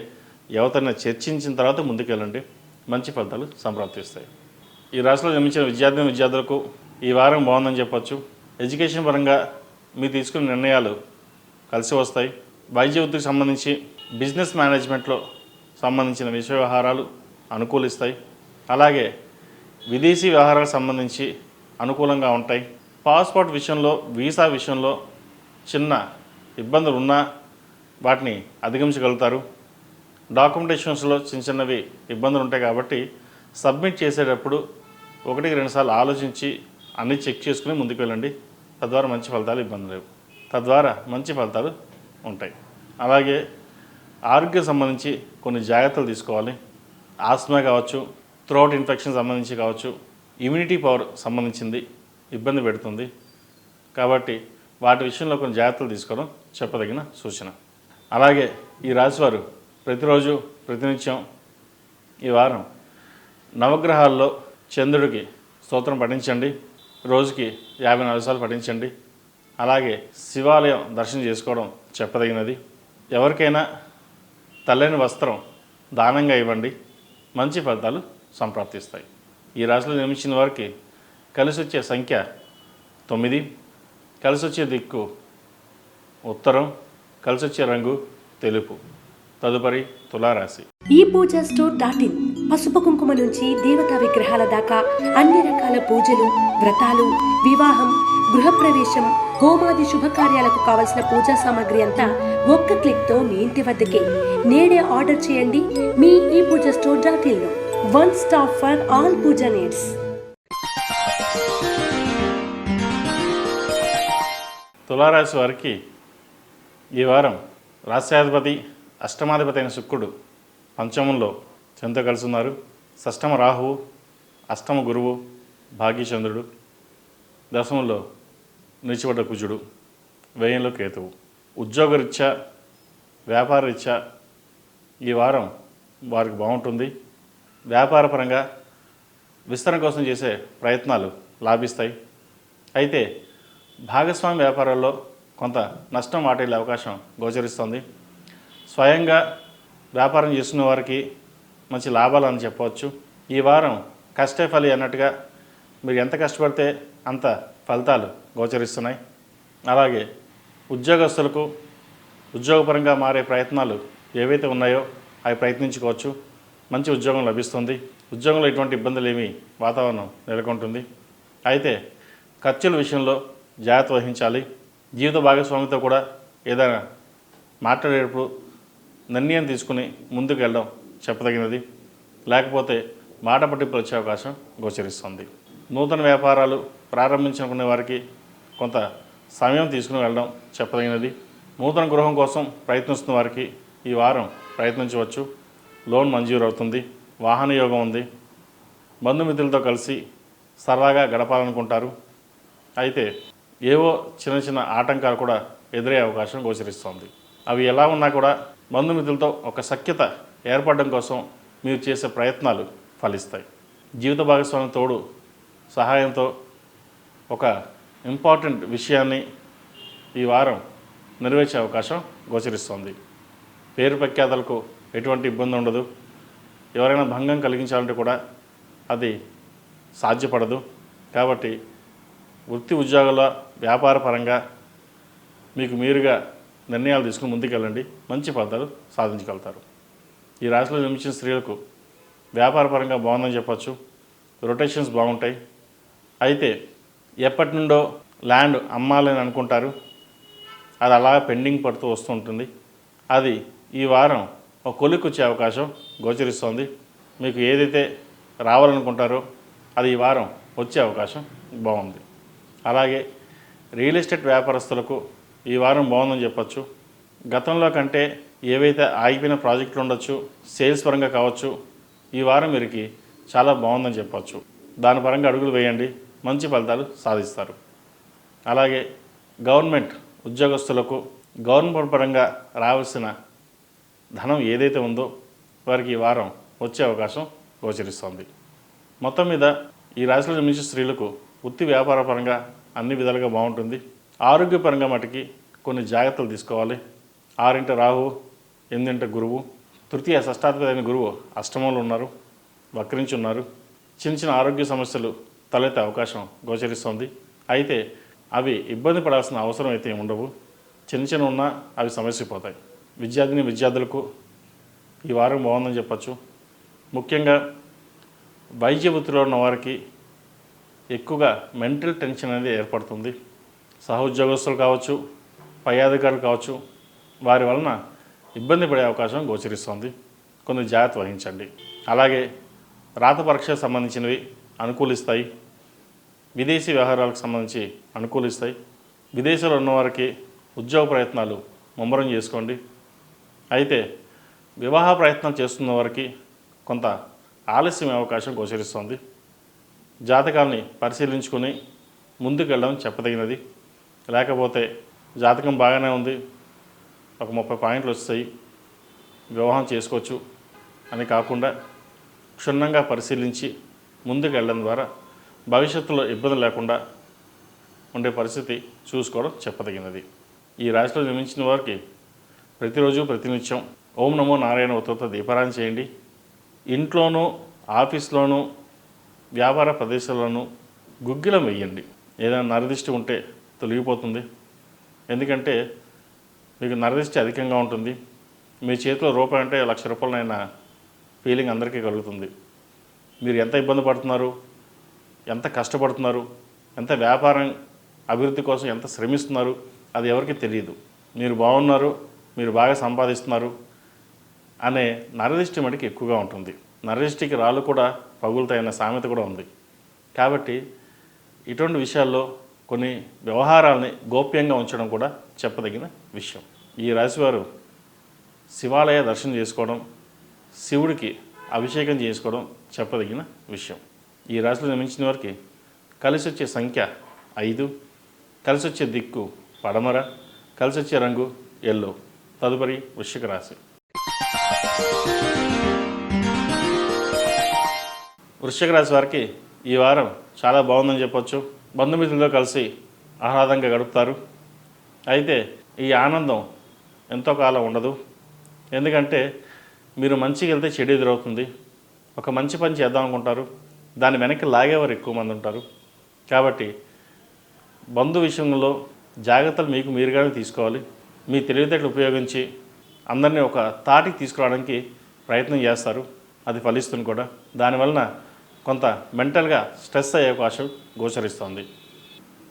ఎవరితోనైనా చర్చించిన తర్వాత ముందుకెళ్ళండి. మంచి ఫలితాలు సంప్రాప్తిస్తాయి. ఈ రాశిలో జన్మించిన విద్యార్థులకు ఈ వారం బాగుందని చెప్పచ్చు. ఎడ్యుకేషన్ పరంగా మీరు తీసుకున్న నిర్ణయాలు కలిసి వస్తాయి. వైద్య వృత్తికి సంబంధించి బిజినెస్ మేనేజ్మెంట్లో సంబంధించిన విషయ వ్యవహారాలు అనుకూలిస్తాయి. అలాగే విదేశీ వ్యవహారాలకు సంబంధించి అనుకూలంగా ఉంటాయి. పాస్పోర్ట్ విషయంలో, వీసా విషయంలో చిన్న ఇబ్బందులు ఉన్నా వాటిని అధిగమించగలుగుతారు. డాక్యుమెంటేషన్స్లో చిన్న చిన్నవి ఇబ్బందులు ఉంటాయి కాబట్టి సబ్మిట్ చేసేటప్పుడు 1-2 సార్లు ఆలోచించి అన్నీ చెక్ చేసుకుని ముందుకు వెళ్ళండి. తద్వారా మంచి ఫలితాలు మంచి ఫలితాలు ఉంటాయి. అలాగే ఆరోగ్యం సంబంధించి కొన్ని జాగ్రత్తలు తీసుకోవాలి. ఆస్మా కావచ్చు, థ్రోట్ ఇన్ఫెక్షన్ సంబంధించి కావచ్చు, ఇమ్యూనిటీ పవర్ సంబంధించింది ఇబ్బంది పెడుతుంది. కాబట్టి వాటి విషయంలో కొన్ని జాగ్రత్తలు తీసుకోవడం చెప్పదగిన సూచన. అలాగే ఈ రాశివారు ప్రతిరోజు ప్రతినిత్యం ఈ వారం నవగ్రహాల్లో చంద్రుడికి స్తోత్రం పఠించండి. రోజుకి 54 సార్లు పఠించండి. అలాగే శివాలయం దర్శనం చేసుకోవడం చెప్పదగినది. ఎవరికైనా తెల్లని వస్త్రం దానంగా ఇవ్వండి. మంచి ఫలితాలు సంప్రాప్తిస్తాయి. ఈ రాశిలో జన్మించిన వారికి కలిసి వచ్చే సంఖ్య 9, కలిసి వచ్చే దిక్కు ఉత్తరం, కలిసొచ్చే రంగు తెలుపు. తదుపరి తులారాశి. ఈ పూజా స్టోర్ .in పసుపు కుంకుమ నుంచి దేవతా విగ్రహాల దాకా అన్ని రకాల పూజలు, వ్రతాలు, వివాహం, గృహప్రవేశం, హోమాది శుభకార్యాలకు కావలసిన పూజా సామాగ్రి అంతా ఒక్క క్లిక్తో మీ ఇంటి వద్దకే. నేడే ఆర్డర్ చేయండి మీ ఈ పూజా స్టోర్ .in లో. One stop for all puja needs. తులారాశి వారికి ఈ వారం రాశ్యాధిపతి అష్టమాధిపతి అయిన శుక్రుడు పంచమంలో చంద్రుతో కలిసి ఉన్నారు. షష్టమ రాహువు, అష్టమ గురువు, భాగ్యచంద్రుడు, దశమంలో నిలిచిపడ్డ కుజుడు, వ్యయంలో కేతువు. ఉద్యోగరీత్యా, వ్యాపారరీత్యా ఈ వారం వారికి బాగుంటుంది. వ్యాపారపరంగా విస్తరణ కోసం చేసే ప్రయత్నాలు లాభిస్తాయి. అయితే భాగస్వామి వ్యాపారాల్లో కొంత నష్టం వాటిల్లే అవకాశం గోచరిస్తుంది. స్వయంగా వ్యాపారం చేస్తున్న వారికి మంచి లాభాలు అని చెప్పవచ్చు. ఈ వారం కష్టే ఫలి అన్నట్టుగా మీరు ఎంత కష్టపడితే అంత ఫలితాలు గోచరిస్తున్నాయి. అలాగే ఉద్యోగస్తులకు ఉద్యోగపరంగా మారే ప్రయత్నాలు ఏవైతే ఉన్నాయో అవి ప్రయత్నించుకోవచ్చు. మంచి ఉద్యోగం లభిస్తుంది. ఉద్యోగంలో ఎటువంటి ఇబ్బందులు ఏమీ వాతావరణం నెలకొంటుంది. అయితే ఖర్చుల విషయంలో జాగ్రత్త వహించాలి. జీవిత భాగస్వామితో కూడా ఏదైనా మాట్లాడేటప్పుడు నిర్ణయం తీసుకుని ముందుకు వెళ్ళడం చెప్పదగినది. లేకపోతే మాట పట్టింపులు వచ్చే అవకాశం గోచరిస్తుంది. నూతన వ్యాపారాలు ప్రారంభించుకునే వారికి కొంత సమయం తీసుకుని వెళ్ళడం చెప్పదగినది. నూతన గృహం కోసం ప్రయత్నిస్తున్న వారికి ఈ వారం ప్రయత్నించవచ్చు. లోన్ మంజూరు అవుతుంది. వాహన యోగం ఉంది. బంధుమిత్రులతో కలిసి సరదాగా గడపాలనుకుంటారు. అయితే ఏవో చిన్న చిన్న ఆటంకాలు కూడా ఎదురయ్యే అవకాశం గోచరిస్తుంది. అవి ఎలా ఉన్నా కూడా బంధుమిత్రులతో ఒక సఖ్యత ఏర్పడడం కోసం మీరు చేసే ప్రయత్నాలు ఫలిస్తాయి. జీవిత భాగస్వామి తోడు సహాయంతో ఒక ఇంపార్టెంట్ విషయాన్ని ఈ వారం నెరవేర్చే అవకాశం గోచరిస్తుంది. పేరు ప్రఖ్యాతలకు ఎటువంటి ఇబ్బంది ఉండదు. ఎవరైనా భంగం కలిగించాలంటే కూడా అది సాధ్యపడదు. కాబట్టి వృత్తి ఉద్యోగాల వ్యాపార పరంగా మీకు మీరుగా నిర్ణయాలు తీసుకుని ముందుకెళ్ళండి. మంచి ఫలితాలు సాధించగలుగుతారు. ఈ రాశిలో జన్మించిన స్త్రీలకు వ్యాపారపరంగా బాగుందని చెప్పచ్చు. రొటేషన్స్ బాగుంటాయి. అయితే ఎప్పటి నుండో ల్యాండ్ అమ్మాలని అనుకుంటారు. అది అలా పెండింగ్ పడుతూ వస్తూ ఉంటుంది. అది ఈ వారం ఒక కొలిక్కి వచ్చే అవకాశం గోచరిస్తోంది. మీకు ఏదైతే రావాలనుకుంటారో అది ఈ వారం వచ్చే అవకాశం బాగుంది. అలాగే రియల్ ఎస్టేట్ వ్యాపారస్తులకు ఈ వారం బాగుందని చెప్పచ్చు. గతంలో కంటే ఏవైతే ఆగిపోయిన ప్రాజెక్టులు ఉండొచ్చు, సేల్స్ పరంగా కావచ్చు, ఈ వారం వీరికి చాలా బాగుందని చెప్పచ్చు. దాని పరంగా అడుగులు వేయండి. మంచి ఫలితాలు సాధిస్తారు. అలాగే గవర్నమెంట్ ఉద్యోగస్తులకు గవర్నమెంట్ పరంగా రావాల్సిన ధనం ఏదైతే ఉందో వారికి ఈ వారం వచ్చే అవకాశం గోచరిస్తుంది. మొత్తం మీద ఈ రాశిలో జన్మించిన స్త్రీలకు వృత్తి వ్యాపార పరంగా అన్ని విధాలుగా బాగుంటుంది. ఆరోగ్యపరంగా మటుకి కొన్ని జాగ్రత్తలు తీసుకోవాలి. 6 రాహు, 8 గురువు, తృతీయ షష్టాధిపతి అయిన గురువు అష్టమంలో ఉన్నారు, వక్రించి ఉన్నారు. చిన్న చిన్న ఆరోగ్య సమస్యలు తలెత్తే అవకాశం గోచరిస్తుంది. అయితే అవి ఇబ్బంది పడాల్సిన అవసరం అయితే ఉండవు. చిన్న చిన్న ఉన్నా అవి సమస్యపోతాయి. విద్యార్థులకు ఈ వారం బాగుందని చెప్పచ్చు. ముఖ్యంగా వైద్య వృత్తిలో ఉన్న వారికి ఎక్కువగా మెంటల్ టెన్షన్ అనేది ఏర్పడుతుంది. సహోద్యోగస్తులు కావచ్చు, పై అధికారులు కావచ్చు, వారి వలన ఇబ్బంది పడే అవకాశం గోచరిస్తుంది. కొన్ని జాగ్రత్త వహించండి. అలాగే రాత పరీక్షకు సంబంధించినవి అనుకూలిస్తాయి. విదేశీ వ్యవహారాలకు సంబంధించి అనుకూలిస్తాయి. విదేశాల్లో ఉన్నవారికి ఉద్యోగ ప్రయత్నాలు ముమ్మరం చేసుకోండి. అయితే వివాహ ప్రయత్నం చేస్తున్న వారికి కొంత ఆలస్యం అవకాశం గోచరిస్తుంది. జాతకాల్ని పరిశీలించుకొని ముందుకెళ్ళడం చెప్పదగినది. లేకపోతే జాతకం బాగానే ఉంది, ఒక 30 పాయింట్లు వస్తాయి, వివాహం చేసుకోవచ్చు అని కాకుండా క్షుణ్ణంగా పరిశీలించి ముందుకు వెళ్ళడం ద్వారా భవిష్యత్తులో ఇబ్బంది లేకుండా ఉండే పరిస్థితి చూసుకోవడం చెప్పదగినది. ఈ రాశిలో జన్మించిన వారికి ప్రతిరోజు ప్రతినిత్యం ఓం నమో నారాయణ ఉత్తర దీపారాయణ చేయండి. ఇంట్లోనూ ఆఫీస్లోనూ వ్యాపార ప్రదేశాల్లోనూ గుగ్గిలం వేయండి. ఏదైనా నరదిష్టి ఉంటే తొలగిపోతుంది. ఎందుకంటే మీకు నరదిష్టి అధికంగా ఉంటుంది. మీ చేతిలో రూపాయి అంటే ₹1,00,000 ఫీలింగ్ అందరికీ కలుగుతుంది. మీరు ఎంత ఇబ్బంది పడుతున్నారు, ఎంత కష్టపడుతున్నారు, ఎంత వ్యాపారం అభివృద్ధి కోసం ఎంత శ్రమిస్తున్నారు అది ఎవరికి తెలియదు. మీరు బాగున్నారు, మీరు బాగా సంపాదిస్తున్నారు అనే నరదిష్టి మటుకు ఎక్కువగా ఉంటుంది. నరదిష్టికి రాళ్ళు కూడా పగులుతాయన్న సామెత కూడా ఉంది. కాబట్టి ఇటువంటి విషయాల్లో కొన్ని వ్యవహారాలని గోప్యంగా ఉంచడం కూడా చెప్పదగిన విషయం. ఈ రాశివారు శివాలయ దర్శనం చేసుకోవడం, శివుడికి అభిషేకం చేసుకోవడం చెప్పదగిన విషయం. ఈ రాశిలో జన్మించిన వారికి కలిసి వచ్చే సంఖ్య 5, కలిసి వచ్చే దిక్కు పడమర, కలిసి వచ్చే రంగు ఎల్లో. తదుపరి వృశ్చిక రాశి. వృశ్చిక రాశి వారికి ఈ వారం చాలా బాగుందని చెప్పొచ్చు. బంధుమిత్రులతో కలిసి ఆహ్లాదంగా గడుపుతారు. అయితే ఈ ఆనందం ఎంతో కాలం ఉండదు. ఎందుకంటే మీరు మంచిగా వెళ్తే చెడు ఎదురవుతుంది. ఒక మంచి పని చేద్దాం అనుకుంటారు, దాని వెనక్కి లాగేవారు ఎక్కువ మంది ఉంటారు. కాబట్టి బంధు విషయంలో జాగ్రత్తలు మీకు మీరుగానే తీసుకోవాలి. మీ తెలివితేటలు ఉపయోగించి అందరినీ ఒక తాటికి తీసుకురావడానికి ప్రయత్నం చేస్తారు. అది ఫలిస్తుంది కూడా. దానివలన కొంత మెంటల్గా స్ట్రెస్ అయ్యే అవకాశం గోచరిస్తుంది.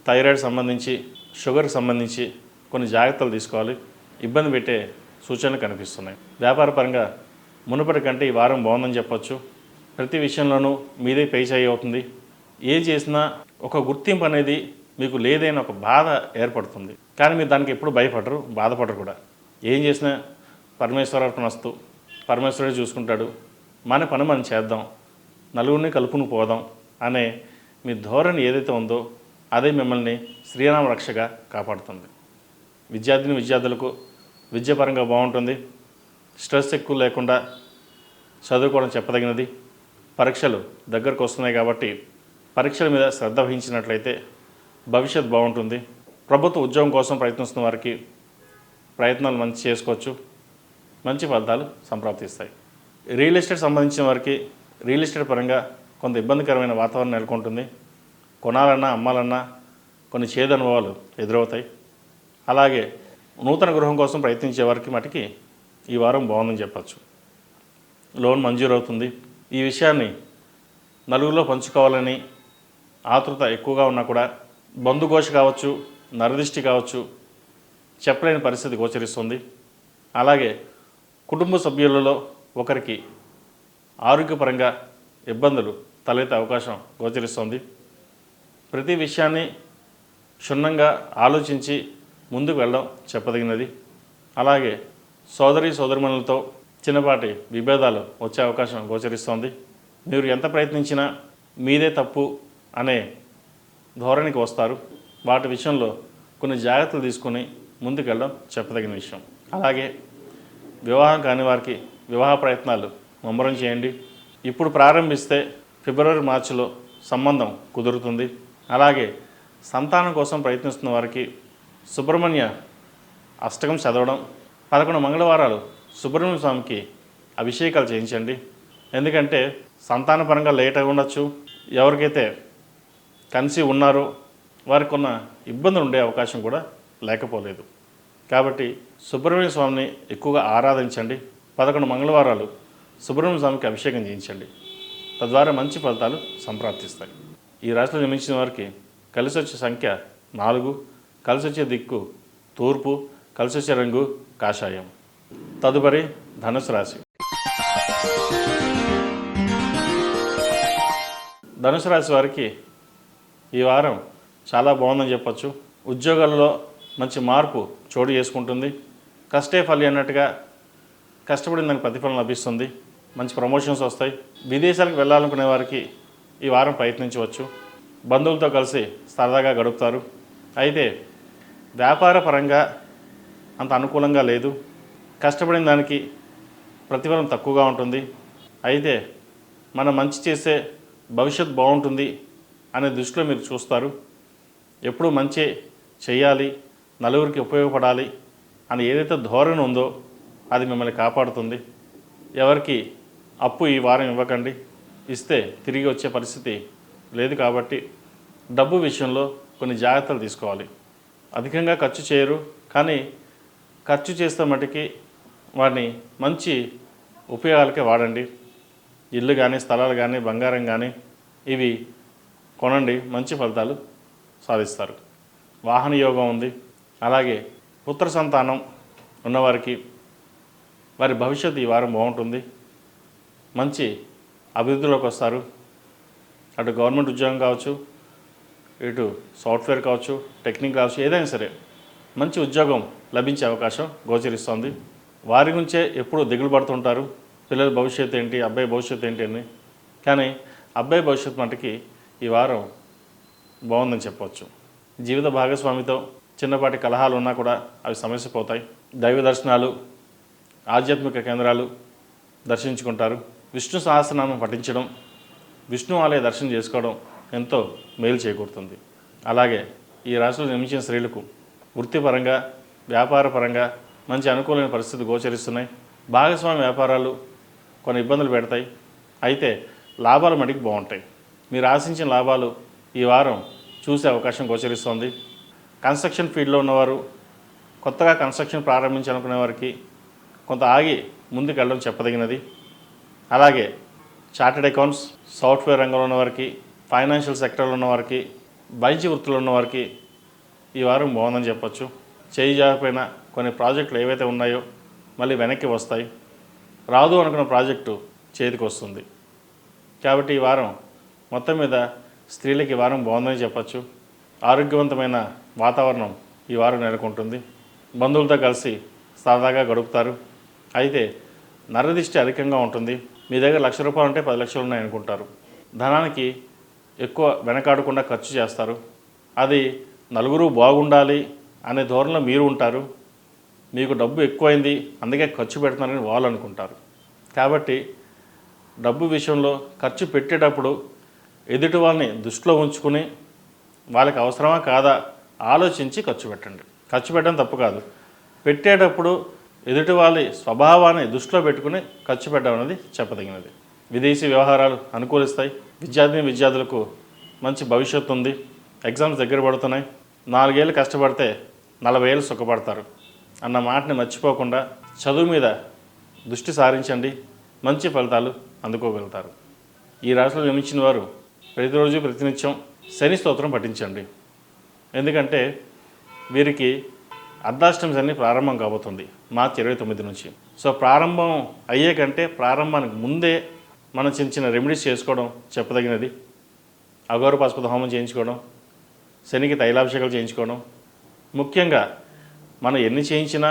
థైరాయిడ్ సంబంధించి, షుగర్కి సంబంధించి కొన్ని జాగ్రత్తలు తీసుకోవాలి. ఇబ్బంది పెట్టే సూచనలు కనిపిస్తున్నాయి. వ్యాపార పరంగా మునుపటి కంటే ఈ వారం బాగుందని చెప్పొచ్చు. ప్రతి విషయంలోనూ మీదే పై చేయి అవుతుంది. ఏం చేసినా ఒక గుర్తింపు అనేది మీకు లేదైన ఒక బాధ ఏర్పడుతుంది. కానీ మీరు దానికి ఎప్పుడు భయపడరు, బాధపడరు కూడా. ఏం చేసినా పరమేశ్వరార్పణస్తు, పరమేశ్వరుడే చూసుకుంటాడు, మన పని మనం చేద్దాం, నలుగురిని కలుపును పోదాం అనే మీ ధోరణి ఏదైతే ఉందో అదే మిమ్మల్ని శ్రీరామ రక్షగా కాపాడుతుంది. విద్యార్థులకు విద్యాపరంగా బాగుంటుంది. స్ట్రెస్ ఎక్కువ లేకుండా చదువుకోవడం చెప్పదగినది. పరీక్షలు దగ్గరకు వస్తున్నాయి కాబట్టి పరీక్షల మీద శ్రద్ధ వహించినట్లయితే భవిష్యత్ బాగుంటుంది. ప్రభుత్వ ఉద్యోగం కోసం ప్రయత్నిస్తున్న వారికి ప్రయత్నాలు మంచి చేసుకోవచ్చు. మంచి ఫలితాలు సంప్రాప్తిస్తాయి. రియల్ ఎస్టేట్ సంబంధించిన వారికి రియల్ ఎస్టేట్ పరంగా కొంత ఇబ్బందికరమైన వాతావరణం నెలకొంటుంది. కొనాలన్నా అమ్మాలన్నా కొన్ని చేదు అనుభవాలు ఎదురవుతాయి. అలాగే నూతన గృహం కోసం ప్రయత్నించే వారికి మటుకి ఈ వారం బాగుందని చెప్పచ్చు. లోన్ మంజూరు అవుతుంది. ఈ విషయాన్ని నలుగురిలో పంచుకోవాలని ఆతృత ఎక్కువగా ఉన్నా కూడా బంధుఘోష కావచ్చు, నరదిష్టి కావచ్చు, చెప్పలేని పరిస్థితి గోచరిస్తుంది. అలాగే కుటుంబ సభ్యులలో ఒకరికి ఆరోగ్యపరంగా ఇబ్బందులు తలెత్తే అవకాశం గోచరిస్తుంది. ప్రతి విషయాన్ని క్షుణ్ణంగా ఆలోచించి ముందుకు వెళ్ళడం చెప్పదగినది. అలాగే సోదరీమణులతో చిన్నపాటి విభేదాలు వచ్చే అవకాశం గోచరిస్తోంది. మీరు ఎంత ప్రయత్నించినా మీదే తప్పు అనే ధోరణికి వస్తారు. వాటి విషయంలో కొన్ని జాగ్రత్తలు తీసుకొని ముందుకు వెళ్ళడం చెప్పదగిన విషయం. అలాగే వివాహం కాని వారికి వివాహ ప్రయత్నాలు ముమ్మరం చేయండి. ఇప్పుడు ప్రారంభిస్తే ఫిబ్రవరి మార్చిలో సంబంధం కుదురుతుంది. అలాగే సంతానం కోసం ప్రయత్నిస్తున్న వారికి సుబ్రహ్మణ్య అష్టకం చదవడం, 11 మంగళవారాలు సుబ్రహ్మణ్య స్వామికి అభిషేకాలు చేయించండి. ఎందుకంటే సంతానపరంగా లేట్ అయి ఉండొచ్చు. ఎవరికైతే కన్సీవ్ ఉన్నారో వారికి ఉన్న ఇబ్బందులు ఉండే అవకాశం కూడా లేకపోలేదు. కాబట్టి సుబ్రహ్మణ్య స్వామిని ఎక్కువగా ఆరాధించండి. 11 మంగళవారాలు సుబ్రహ్మణ్య స్వామికి అభిషేకం చేయించండి. తద్వారా మంచి ఫలితాలు సంప్రాప్తిస్తాయి. ఈ రాశిలో జన్మించిన వారికి కలిసి వచ్చే సంఖ్య 4, కలిసి వచ్చే దిక్కు తూర్పు, కలిసి వచ్చే రంగు కాషాయం. తదుపరి ధనుసు రాశి. ధనుసు రాశి వారికి ఈ వారం చాలా బాగుందని చెప్పచ్చు. ఉద్యోగాల్లో మంచి మార్పు చోటు చేసుకుంటుంది. కష్టే ఫలి అన్నట్టుగా కష్టపడిన దానికి ప్రతిఫలం లభిస్తుంది. మంచి ప్రమోషన్స్ వస్తాయి. విదేశాలకు వెళ్ళాలనుకునే వారికి ఈ వారం ప్రయత్నించవచ్చు. బంధువులతో కలిసి సరదాగా గడుపుతారు. అయితే వ్యాపార పరంగా అంత అనుకూలంగా లేదు. కష్టపడిన దానికి ప్రతిఫలం తక్కువగా ఉంటుంది. అయితే మనం మంచి చేసే భవిష్యత్ బాగుంటుంది అనే దృష్టిలో మీరు చూస్తారు. ఎప్పుడూ మంచి చేయాలి, నలుగురికి ఉపయోగపడాలి అని ఏదైతే ధోరణి ఉందో అది మిమ్మల్ని కాపాడుతుంది. ఎవరికి అప్పు ఈ వారం ఇవ్వకండి. ఇస్తే తిరిగి వచ్చే పరిస్థితి లేదు. కాబట్టి డబ్బు విషయంలో కొన్ని జాగ్రత్తలు తీసుకోవాలి. అధికంగా ఖర్చు చేయరు, కానీ ఖర్చు చేస్తే మటుకి వాటిని మంచి ఉపయోగాలకే వాడండి. ఇల్లు కానీ, స్థలాలు కానీ, బంగారం కానీ ఇవి కొనండి, మంచి ఫలితాలు సాధిస్తారు. వాహన యోగం ఉంది. అలాగే పుత్ర సంతానం ఉన్నవారికి వారి భవిష్యత్తు ఈ వారం బాగుంటుంది. మంచి అభివృద్ధిలోకి వస్తారు. అటు గవర్నమెంట్ ఉద్యోగం కావచ్చు, ఇటు సాఫ్ట్వేర్ కావచ్చు, టెక్నిక్ కావచ్చు, ఏదైనా సరే మంచి ఉద్యోగం లభించే అవకాశం గోచరిస్తుంది. వారి గురించే ఎప్పుడూ దిగులు పడుతుంటారు, పిల్లల భవిష్యత్తు ఏంటి, అబ్బాయి భవిష్యత్తు ఏంటి అని. కానీ అబ్బాయి భవిష్యత్తు మటుకి ఈ వారం బాగుందని చెప్పవచ్చు. జీవిత భాగస్వామితో చిన్నపాటి కలహాలు ఉన్నా కూడా అవి సమస్య పోతాయి. దైవ దర్శనాలు, ఆధ్యాత్మిక కేంద్రాలు దర్శించుకుంటారు. విష్ణు సహస్రనామం పఠించడం, విష్ణు ఆలయ దర్శనం చేసుకోవడం ఎంతో మేలు చేకూరుతుంది. అలాగే ఈ రాశిలో జన్మించిన స్త్రీలకు వృత్తిపరంగా, వ్యాపారపరంగా మంచి అనుకూలమైన పరిస్థితి గోచరిస్తున్నాయి. భాగస్వామి వ్యాపారాలు కొన్ని ఇబ్బందులు పెడతాయి, అయితే లాభాలు మటుకు బాగుంటాయి. మీరు ఆశించిన లాభాలు ఈ వారం చూసే అవకాశం గోచరిస్తుంది. కన్స్ట్రక్షన్ ఫీల్డ్లో ఉన్నవారు, కొత్తగా కన్స్ట్రక్షన్ ప్రారంభించాలనుకునే వారికి కొంత ఆగి ముందుకు వెళ్ళడం చెప్పదగినది. అలాగే చార్టెడ్ అకౌంట్స్, సాఫ్ట్వేర్ రంగంలో ఉన్నవారికి, ఫైనాన్షియల్ సెక్టర్లో ఉన్నవారికి, వైద్య వృత్తిలో ఉన్నవారికి ఈ వారం బాగుందని చెప్పచ్చు. చేయి జారిపోయిన కొన్ని ప్రాజెక్టులు ఏవైతే ఉన్నాయో మళ్ళీ వెనక్కి వస్తాయి. రాదు అనుకున్న ప్రాజెక్టు చేతికి వస్తుంది. కాబట్టి ఈ వారం మొత్తం మీద స్త్రీలకి ఈ వారం బాగుందని చెప్పచ్చు. ఆరోగ్యవంతమైన వాతావరణం ఈ వారం నెలకొంటుంది. బంధువులతో కలిసి సరదాగా గడుపుతారు. అయితే నరదిష్టి అధికంగా ఉంటుంది. మీ దగ్గర ₹1,00,000 ఉంటే 10 లక్షలు ఉన్నాయనుకుంటారు. ధనానికి ఎక్కువ వెనకాడకుండా ఖర్చు చేస్తారు. అది నలుగురు బాగుండాలి అనే ధోరణిలో మీరు ఉంటారు. మీకు డబ్బు ఎక్కువైంది అందుకే ఖర్చు పెడుతున్నారని వాళ్ళు అనుకుంటారు. కాబట్టి డబ్బు విషయంలో ఖర్చు పెట్టేటప్పుడు ఎదుటి వాళ్ళని దృష్టిలో ఉంచుకుని వాళ్ళకి అవసరమా కాదా ఆలోచించి ఖర్చు పెట్టండి. ఖర్చు పెట్టడం తప్పు కాదు. పెట్టేటప్పుడు ఎదుటి వాళ్ళ స్వభావాన్ని దృష్టిలో పెట్టుకుని ఖర్చు పెట్టడం అనేది చెప్పదగినది. విదేశీ వ్యవహారాలు అనుకూలిస్తాయి. విద్యార్థులకు మంచి భవిష్యత్తు ఉంది. ఎగ్జామ్స్ దగ్గర పడుతున్నాయి. 4 ఏళ్ళు కష్టపడితే 40 ఏళ్ళు సుఖపడతారు అన్న మాటని మర్చిపోకుండా చదువు మీద దృష్టి సారించండి. మంచి ఫలితాలు అందుకోగలుగుతారు. ఈ రాశిలో జన్మించిన వారు ప్రతిరోజు ప్రతినిత్యం శని స్తోత్రం పఠించండి. ఎందుకంటే వీరికి అర్ధాష్టమి శని ప్రారంభం కాబోతుంది మార్చి 29 నుంచి. సో ప్రారంభం అయ్యే కంటే ప్రారంభానికి ముందే మనం చిన్న రెమెడీస్ చేసుకోవడం చెప్పదగినది. అఘోర పాశుపత హోమం చేయించుకోవడం, శనికి తైలాభిషేకాలు చేయించుకోవడం, ముఖ్యంగా మనం ఎన్ని చేయించినా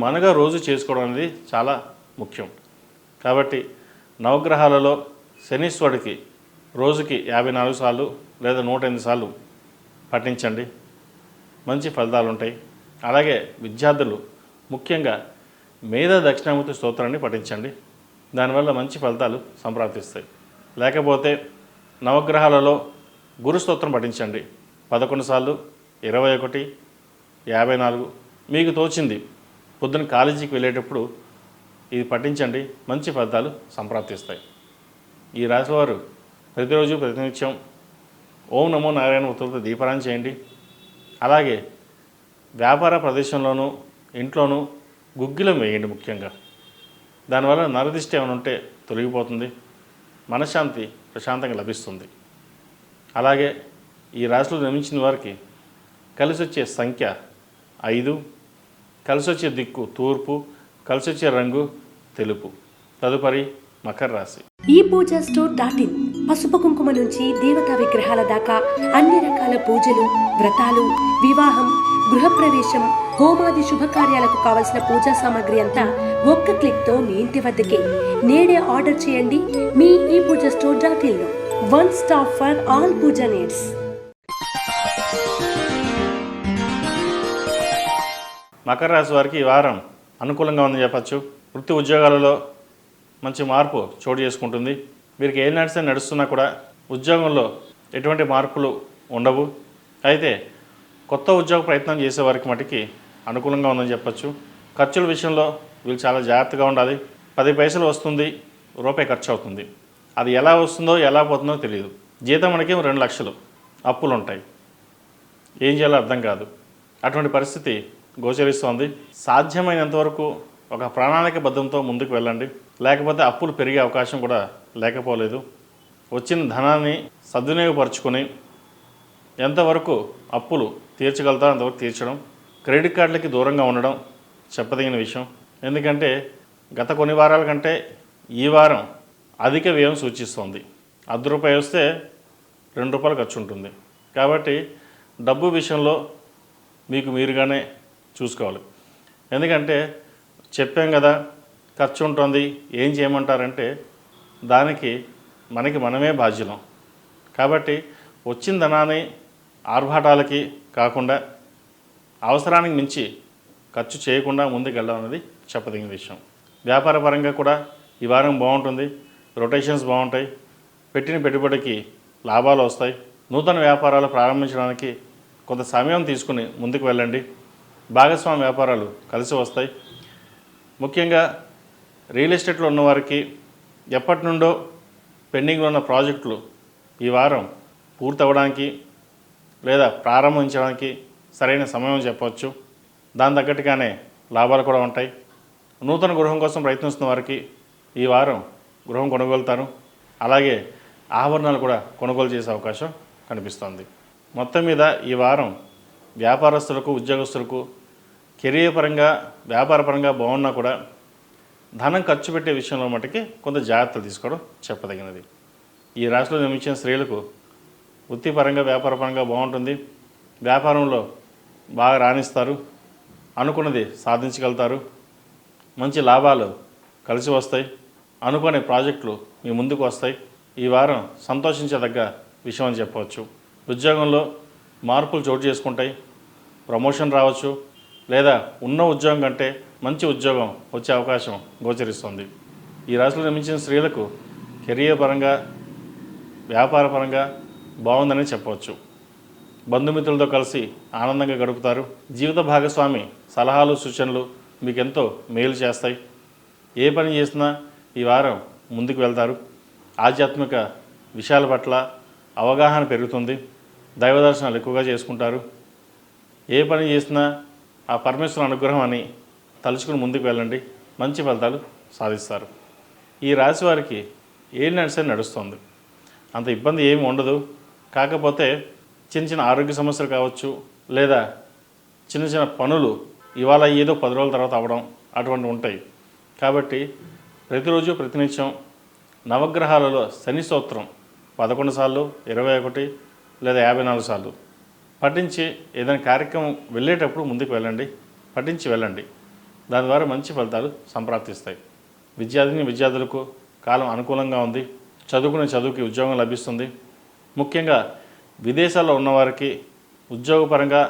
మనగా రోజు చేసుకోవడం అనేది చాలా ముఖ్యం. కాబట్టి నవగ్రహాలలో శనీశ్వరుడికి రోజుకి 54 సార్లు లేదా 108 సార్లు పఠించండి. మంచి ఫలితాలు ఉంటాయి. అలాగే విద్యార్థులు ముఖ్యంగా మేధా దక్షిణామూర్తి స్తోత్రాన్ని పఠించండి. దానివల్ల మంచి ఫలితాలు సంప్రాప్తిస్తాయి. లేకపోతే నవగ్రహాలలో గురు స్తోత్రం పఠించండి. 11 సార్లు, 21, 54 మీకు తోచింది. పొద్దున కాలేజీకి వెళ్ళేటప్పుడు ఇది పఠించండి. మంచి ఫలితాలు సంప్రాప్తిస్తాయి. ఈ రాశి వారు ప్రతిరోజు ప్రతినిత్యం ఓం నమో నారాయణ ఉత్తరతో దీపారాయణ చేయండి. అలాగే వ్యాపార ప్రదేశంలోనూ ఇంట్లోనూ గుగ్గిలం వేయండి. ముఖ్యంగా దానివల్ల నరదిష్టి ఏమైనా ఉంటే తొలగిపోతుంది. మనశ్శాంతి ప్రశాంతంగా లభిస్తుంది. అలాగే ఈ రాశిలో జన్మించిన వారికి కలిసి వచ్చే సంఖ్య 5, కలిసి వచ్చే దిక్కు తూర్పు, కలిసి వచ్చే రంగు తెలుపు. తదుపరి మకర రాశి. ఈ పూజా స్టోర్.in పసుపు కుంకుమ నుంచి దేవతా విగ్రహాల దాకా అన్ని రకాల పూజలు, వ్రతాలు, వివాహం, గృహప్రవేశం, హోమాది శుభకార్యాలకు కావలసిన పూజా సామాగ్రి అంతా ఒక్క క్లిక్తో మీ ఇంటి వద్దకే. నేడే ఆర్డర్ చేయండి మీ ఈ పూజా స్టోర్.inలో. One stop for all puja needs. మకర రాశి వారికి ఈ వారం అనుకూలంగా ఉందని చెప్పచ్చు. వృత్తి ఉద్యోగాలలో మంచి మార్పు చోటు చేసుకుంటుంది. వీరికి ఏ నడుస్తున్నా కూడా ఉద్యోగంలో ఎటువంటి మార్పులు ఉండవు. అయితే కొత్త ఉద్యోగ ప్రయత్నం చేసే వారికి మటుకి అనుకూలంగా ఉందని చెప్పచ్చు. ఖర్చుల విషయంలో వీళ్ళు చాలా జాగ్రత్తగా ఉండాలి. 10 పైసలు వస్తుంది, రూపాయి ఖర్చు అవుతుంది. అది ఎలా వస్తుందో ఎలా పోతుందో తెలియదు. జీతం మనకి 2 లక్షలు, అప్పులు ఉంటాయి, ఏం చేయాలో అర్థం కాదు. అటువంటి పరిస్థితి గోచరిస్తోంది. సాధ్యమైనంత వరకు ఒక ప్రణాళికబద్ధంతో ముందుకు వెళ్ళండి, లేకపోతే అప్పులు పెరిగే అవకాశం కూడా లేకపోలేదు. వచ్చిన ధనాన్ని సద్వినియోగపరుచుకొని ఎంతవరకు అప్పులు తీర్చగలుగుతారో అంతవరకు తీర్చడం, క్రెడిట్ కార్డులకి దూరంగా ఉండడం చెప్పదగిన విషయం. ఎందుకంటే గత కొన్ని వారాల కంటే ఈ వారం అధిక వ్యయం సూచిస్తోంది. ₹10 వస్తే ₹2 ఖర్చు ఉంటుంది. కాబట్టి డబ్బు విషయంలో మీకు మీరుగానే చూసుకోవాలి. ఎందుకంటే చెప్పాం కదా ఖర్చు ఉంటుంది, ఏం చేయమంటారంటే దానికి మనమే బాధ్యులం. కాబట్టి వచ్చిన ధనాన్ని ఆర్భాటాలకి కాకుండా అవసరానికి మించి ఖర్చు చేయకుండా ముందుకు వెళ్ళడం అనేది చెప్పదగిన విషయం. వ్యాపార పరంగా కూడా ఈ వారం బాగుంటుంది. రొటేషన్స్ బాగుంటాయి. పెట్టిన పెట్టుబడికి లాభాలు వస్తాయి. నూతన వ్యాపారాలు ప్రారంభించడానికి కొంత సమయం తీసుకుని ముందుకు వెళ్ళండి. భాగస్వామ్య వ్యాపారాలు కలిసి వస్తాయి. ముఖ్యంగా రియల్ ఎస్టేట్లో ఉన్నవారికి ఎప్పటి నుండో పెండింగ్లో ఉన్న ప్రాజెక్టులు ఈ వారం పూర్తవడానికి లేదా ప్రారంభించడానికి సరైన సమయం చెప్పవచ్చు. దాని తగ్గట్టుగానే లాభాలు కూడా ఉంటాయి. నూతన గృహం కోసం ప్రయత్నిస్తున్న వారికి ఈ వారం గృహం కొనుగోలుతారు. అలాగే ఆభరణాలు కూడా కొనుగోలు చేసే అవకాశం కనిపిస్తోంది. మొత్తం మీద ఈ వారం వ్యాపారస్తులకు, ఉద్యోగస్తులకు కెరీర్ పరంగా, వ్యాపార పరంగా బాగున్నా కూడా ధనం ఖర్చు పెట్టే విషయంలో మటుకి కొంత జాగ్రత్తలు తీసుకోవడం చెప్పదగినది. ఈ రాశిలో జన్మించిన స్త్రీలకు వృత్తిపరంగా, వ్యాపారపరంగా బాగుంటుంది. వ్యాపారంలో బాగా రాణిస్తారు. అనుకున్నది సాధించగలుగుతారు. మంచి లాభాలు కలిసి వస్తాయి. అనుకునే ప్రాజెక్టులు మీ ముందుకు వస్తాయి. ఈ వారం సంతోషించదగ్గ విషయం అని చెప్పవచ్చు. ఉద్యోగంలో మార్పులు చోటు చేసుకుంటాయి. ప్రమోషన్ రావచ్చు, లేదా ఉన్న ఉద్యోగం కంటే మంచి ఉద్యోగం వచ్చే అవకాశం గోచరిస్తుంది. ఈ రాశిలో జన్మించిన స్త్రీలకు కెరియర్ పరంగా, వ్యాపార పరంగా బాగుందని చెప్పవచ్చు. బంధుమిత్రులతో కలిసి ఆనందంగా గడుపుతారు. జీవిత భాగస్వామి సలహాలు, సూచనలు మీకు ఎంతో మేలు చేస్తాయి. ఏ పని చేసినా ఈ వారం ముందుకు వెళ్తారు. ఆధ్యాత్మిక విషయాల పట్ల అవగాహన పెరుగుతుంది. దైవ దర్శనాలు ఎక్కువగా చేసుకుంటారు. ఏ పని చేసినా ఆ పరమేశ్వరుని అనుగ్రహం అని తలుచుకుని ముందుకు వెళ్ళండి. మంచి ఫలితాలు సాధిస్తారు. ఈ రాశి వారికి ఏం నడుస్తుంది, అంత ఇబ్బంది ఏమి ఉండదు. కాకపోతే చిన్న చిన్న ఆరోగ్య సమస్యలు కావచ్చు, లేదా చిన్న చిన్న పనులు ఇవాళ ఏదో 10 రోజుల తర్వాత అవ్వడం అటువంటి ఉంటాయి. కాబట్టి ప్రతిరోజు ప్రతినిత్యం నవగ్రహాలలో శని స్తోత్రం 11 సార్లు, 21 లేదా 54 సార్లు పఠించి ఏదైనా కార్యక్రమం వెళ్ళేటప్పుడు ముందుకు వెళ్ళండి. పఠించి వెళ్ళండి. దాని ద్వారా మంచి ఫలితాలు సంప్రాప్తిస్తాయి. విద్యార్థులకు కాలం అనుకూలంగా ఉంది. చదువుకునే చదువుకి ఉద్యోగం లభిస్తుంది. ముఖ్యంగా విదేశాల్లో ఉన్నవారికి ఉద్యోగపరంగా,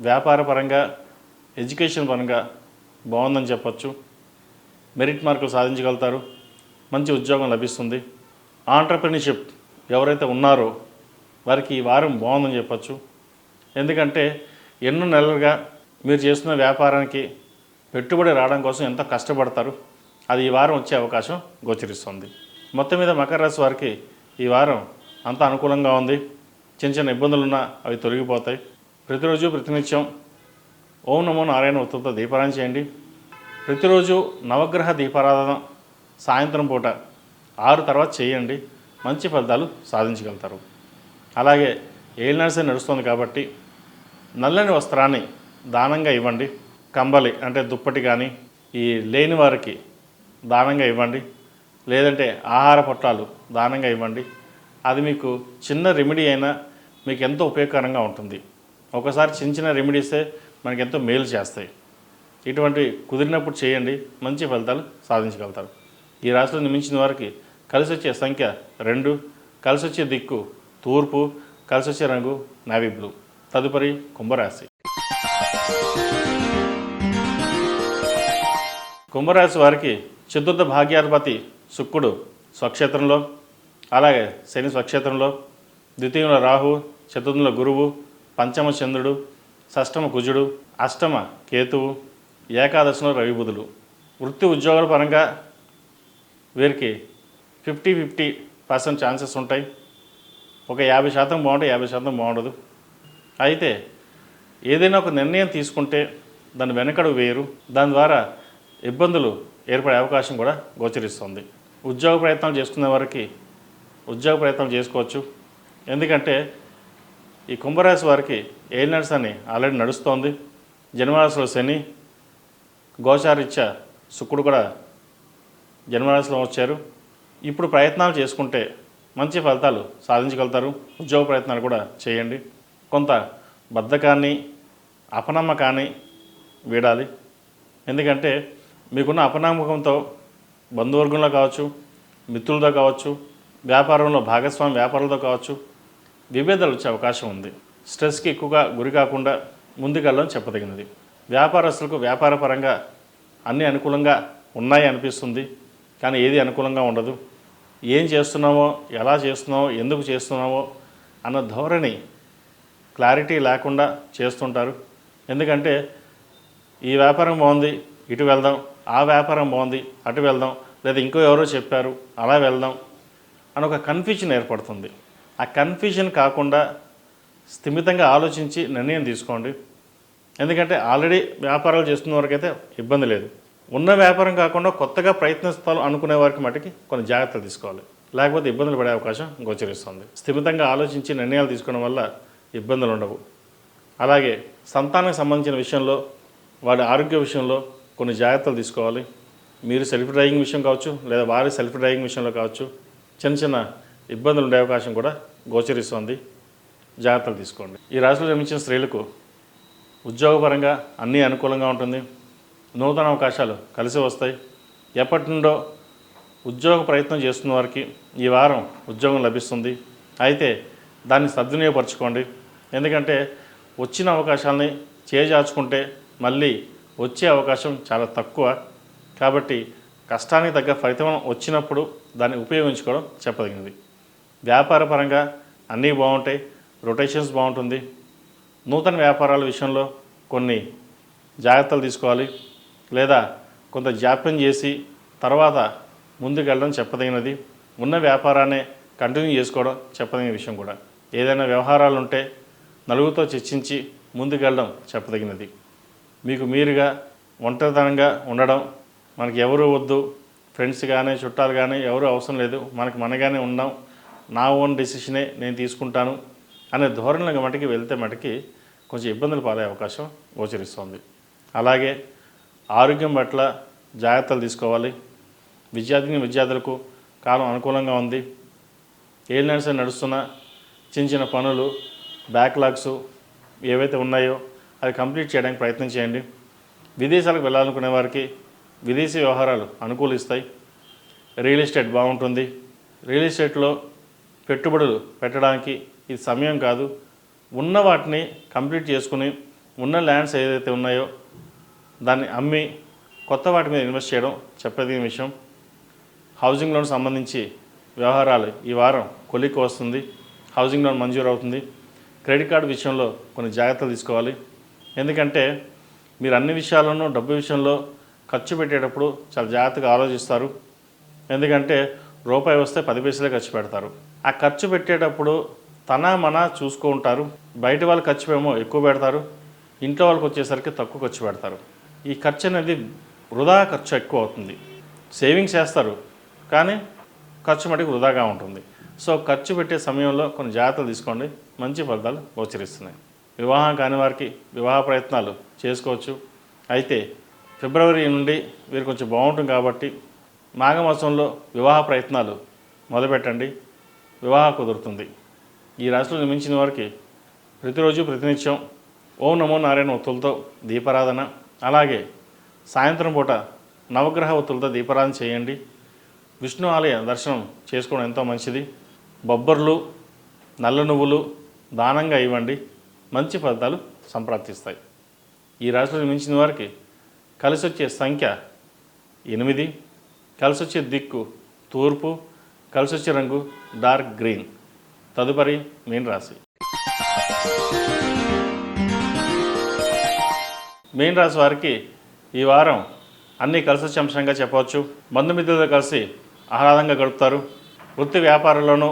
వ్యాపార పరంగా, ఎడ్యుకేషన్ పరంగా బాగుందని చెప్పచ్చు. మెరిట్ మార్కులు సాధించగలుగుతారు. మంచి ఉద్యోగం లభిస్తుంది. ఆంటర్ప్రెన్యూర్షిప్ ఎవరైతే ఉన్నారో వారికి ఈ వారం బాగుందని చెప్పచ్చు. ఎందుకంటే ఎన్నో నెలలుగా మీరు చేస్తున్న వ్యాపారానికి పెట్టుబడి రావడం కోసం ఎంతో కష్టపడతారు. అది ఈ వారం వచ్చే అవకాశం గోచరిస్తుంది. మొత్తం మీద మకర రాశి వారికి ఈ వారం అంత అనుకూలంగా ఉంది. చిన్న చిన్న ఇబ్బందులున్నా అవి తొలగిపోతాయి. ప్రతిరోజు ప్రతినిత్యం ఓం నమో నారాయణ ఉత్తరంతో దీపారాధన చేయండి. ప్రతిరోజు నవగ్రహ దీపారాధన సాయంత్రం పూట 6 తర్వాత చేయండి. మంచి ఫలితాలు సాధించగలుగుతారు. అలాగే ఏలినాడు నడుస్తుంది కాబట్టి నల్లని వస్త్రాన్ని దానంగా ఇవ్వండి. కంబలి అంటే దుప్పటి కానీ ఈ లేని వారికి దానంగా ఇవ్వండి. లేదంటే ఆహార పొట్లాలు దానంగా ఇవ్వండి. అది మీకు చిన్న రెమెడీ అయినా మీకు ఎంతో ఉపయోగకరంగా ఉంటుంది. ఒకసారి చిన్న చిన్న రెమెడీసే మనకి ఎంతో మేలు చేస్తాయి. ఇటువంటి కుదిరినప్పుడు చేయండి. మంచి ఫలితాలు సాధించగలుగుతారు. ఈ రాశిలో జన్మించిన వారికి కలిసి వచ్చే సంఖ్య 2, కలిసి వచ్చే దిక్కు తూర్పు, కలిసి వచ్చే రంగు నావీ బ్లూ. తదుపరి కుంభరాశి. కుంభరాశి వారికి చతుర్థ భాగ్యాధిపతి శుక్రుడు స్వక్షేత్రంలో, అలాగే శని స్వక్షేత్రంలో, ద్వితీయంలో రాహు, చతుర్థంలో గురువు, పంచమ చంద్రుడు, షష్టమ కుజుడు, అష్టమ కేతువు, ఏకాదశంలో రవి బుధులు. వృత్తి ఉద్యోగాల పరంగా వీరికి 50-50% ఛాన్సెస్ ఉంటాయి. ఒక 50% బాగుంటే 50% బాగుండదు. అయితే ఏదైనా ఒక నిర్ణయం తీసుకుంటే దాని వెనకడుగు వేయరు. దాని ద్వారా ఇబ్బందులు ఏర్పడే అవకాశం కూడా గోచరిస్తుంది. ఉద్యోగ ప్రయత్నాలు చేసుకునే వారికి ఉద్యోగ ప్రయత్నాలు చేసుకోవచ్చు. ఎందుకంటే ఈ కుంభరాశి వారికి ఏలినాడ్స్ అని ఆల్రెడీ నడుస్తోంది. జన్మరాశిలో శని, గోచారీత్యా శుక్రుడు కూడా జన్మరాశిలో వచ్చారు. ఇప్పుడు ప్రయత్నాలు చేసుకుంటే మంచి ఫలితాలు సాధించగలుగుతారు. ఉద్యోగ ప్రయత్నాలు కూడా చేయండి. కొంత బద్ధకాన్ని, అపనమ్మకాన్ని వీడాలి. ఎందుకంటే మీకున్న అపనమ్మకంతో బంధువర్గంలో కావచ్చు, మిత్రులతో కావచ్చు, వ్యాపారంలో భాగస్వామి వ్యాపారులతో కావచ్చు, విభేదాలు వచ్చే అవకాశం ఉంది. స్ట్రెస్కి ఎక్కువగా గురి కాకుండా ముందుకెళ్ళడం చెప్పదగినది. వ్యాపారస్తులకు వ్యాపారపరంగా అన్నీ అనుకూలంగా ఉన్నాయి అనిపిస్తుంది, కానీ ఏది అనుకూలంగా ఉండదు. ఏం చేస్తున్నామో, ఎలా చేస్తున్నామో, ఎందుకు చేస్తున్నామో అన్న ధోరణి క్లారిటీ లేకుండా చేస్తుంటారు. ఎందుకంటే ఈ వ్యాపారం బాగుంది, ఇటు వెళ్దాం, ఆ వ్యాపారం బాగుంది, అటు వెళ్దాం, లేదా ఇంకో ఎవరో చెప్పారు అలా వెళ్దాం అని ఒక కన్ఫ్యూజన్ ఏర్పడుతుంది. ఆ కన్ఫ్యూజన్ కాకుండా స్థిమితంగా ఆలోచించి నిర్ణయం తీసుకోండి. ఎందుకంటే ఆల్రెడీ వ్యాపారాలు చేస్తున్న వరకైతే ఇబ్బంది లేదు. ఉన్న వ్యాపారం కాకుండా కొత్తగా ప్రయత్నిస్తాను అనుకునే వారికి మటుకి కొన్ని జాగ్రత్తలు తీసుకోవాలి, లేకపోతే ఇబ్బందులు పడే అవకాశం గోచరిస్తుంది. స్థిమితంగా ఆలోచించి నిర్ణయాలు తీసుకోవడం వల్ల ఇబ్బందులు ఉండవు. అలాగే సంతానానికి సంబంధించిన విషయంలో, వాడి ఆరోగ్య విషయంలో కొన్ని జాగ్రత్తలు తీసుకోవాలి. మీరు సెల్ఫ్ డ్రైవింగ్ విషయం కావచ్చు, లేదా వారి సెల్ఫ్ డ్రైవింగ్ విషయంలో కావచ్చు, చిన్న చిన్న ఇబ్బందులు ఉండే అవకాశం కూడా గోచరిస్తుంది. జాగ్రత్తలు తీసుకోండి. ఈ రాశిలో జన్మించిన స్త్రీలకు ఉద్యోగపరంగా అన్నీ అనుకూలంగా ఉంటుంది. నూతన అవకాశాలు కలిసి వస్తాయి. ఎప్పటి నుండో ఉద్యోగ ప్రయత్నం చేస్తున్న వారికి ఈ వారం ఉద్యోగం లభిస్తుంది. అయితే దాన్ని సద్వినియోగపరచుకోండి. ఎందుకంటే వచ్చిన అవకాశాలని చేజార్చుకుంటే మళ్ళీ వచ్చే అవకాశం చాలా తక్కువ. కాబట్టి కష్టానికి తగ్గ ఫలితం వచ్చినప్పుడు దాన్ని ఉపయోగించుకోవడం చెప్పదగినది. వ్యాపారపరంగా అన్నీ బాగుంటాయి, రొటేషన్స్ బాగుంటుంది. నూతన వ్యాపారాల విషయంలో కొన్ని జాగ్రత్తలు తీసుకోవాలి, లేదా కొంత జాప్యం చేసి తర్వాత ముందుకెళ్ళడం చెప్పదగినది. ఉన్న వ్యాపారాన్ని కంటిన్యూ చేసుకోవడం చెప్పదగిన విషయం కూడా. ఏదైనా వ్యవహారాలు ఉంటే నలుగురితో చర్చించి ముందుకెళ్ళడం చెప్పదగినది. మీకు మీరుగా ఒంటరితనంగా ఉండడం, మనకి ఎవరు వద్దు, ఫ్రెండ్స్ కానీ చుట్టాలు కానీ ఎవరు అవసరం లేదు, మనగానే ఉన్నాం, నా ఓన్ డెసిషనే నేను తీసుకుంటాను అనే ధోరణిగా మటుకి వెళ్తే మటుకి కొంచెం ఇబ్బందులు పాలే అవకాశం గోచరిస్తుంది. అలాగే ఆరోగ్యం పట్ల జాగ్రత్తలు తీసుకోవాలి. విద్యార్థులకు కాలం అనుకూలంగా ఉంది. ఏలినాడ్స్ నడుస్తున్న చిన్న చిన్న పనులు, బ్యాక్లాగ్స్ ఏవైతే ఉన్నాయో అవి కంప్లీట్ చేయడానికి ప్రయత్నం చేయండి. విదేశాలకు వెళ్ళాలనుకునే వారికి విదేశీ వ్యవహారాలు అనుకూలిస్తాయి. రియల్ ఎస్టేట్ బాగుంటుంది. రియల్ ఎస్టేట్లో పెట్టుబడులు పెట్టడానికి ఇది సమయం కాదు. ఉన్న వాటిని కంప్లీట్ చేసుకుని ఉన్న ల్యాండ్స్ ఏదైతే ఉన్నాయో దాన్ని అమ్మి కొత్త వాటి మీద ఇన్వెస్ట్ చేయడం చెప్పదగిన విషయం. హౌసింగ్ లోన్ సంబంధించి వ్యవహారాలు ఈ వారం కొలిక్కి వస్తుంది. హౌసింగ్ లోన్ మంజూరు అవుతుంది. క్రెడిట్ కార్డు విషయంలో కొన్ని జాగ్రత్తలు తీసుకోవాలి. ఎందుకంటే మీరు అన్ని విషయాల్లోనూ డబ్బు విషయంలో ఖర్చు పెట్టేటప్పుడు చాలా జాగ్రత్తగా ఆలోచిస్తారు. ఎందుకంటే రూపాయి వస్తే 10 పైసలే ఖర్చు పెడతారు. ఆ ఖర్చు పెట్టేటప్పుడు తన మన చూసుకుంటారు. బయట వాళ్ళు ఖర్చు ఏమో ఎక్కువ పెడతారు, ఇంట్లో వాళ్ళకి వచ్చేసరికి తక్కువ ఖర్చు పెడతారు. ఈ ఖర్చు అనేది వృధా ఖర్చు ఎక్కువ అవుతుంది. సేవింగ్స్ చేస్తారు కానీ ఖర్చు మటుకు వృధాగా ఉంటుంది. సో ఖర్చు పెట్టే సమయంలో కొన్ని జాగ్రత్తలు తీసుకోండి, మంచి ఫలితాలు గోచరిస్తున్నాయి. వివాహం కాని వారికి వివాహ ప్రయత్నాలు చేసుకోవచ్చు. అయితే ఫిబ్రవరి నుండి వీరు కొంచెం బాగుంటుంది కాబట్టి మాఘమాసంలో వివాహ ప్రయత్నాలు మొదలుపెట్టండి, వివాహం కుదురుతుంది. ఈ రాశిలో జన్మించిన వారికి ప్రతిరోజు ప్రతినిత్యం ఓం నమో నారాయణ ఒత్తులతో దీపారాధన, అలాగే సాయంత్రం పూట నవగ్రహ ఒత్తులతో దీపారాధన చేయండి. విష్ణు ఆలయ దర్శనం చేసుకోవడం ఎంతో మంచిది. బొబ్బర్లు, నల్ల నువ్వులు దానంగా ఇవ్వండి, మంచి ఫలితాలు సంప్రాప్తిస్తాయి. ఈ రాశిలో జన్మించిన వారికి కలిసి వచ్చే సంఖ్య 8, కలిసి వచ్చే దిక్కు తూర్పు, కలిసి వచ్చే రంగు డార్క్ గ్రీన్. తదుపరి మీన రాశి. మీన రాశి వారికి ఈ వారం అన్నీ కలిసి వచ్చే అంశంగా చెప్పవచ్చు. బంధుమిత్రులతో కలిసి ఆహ్లాదంగా గడుపుతారు. వృత్తి వ్యాపారంలోనూ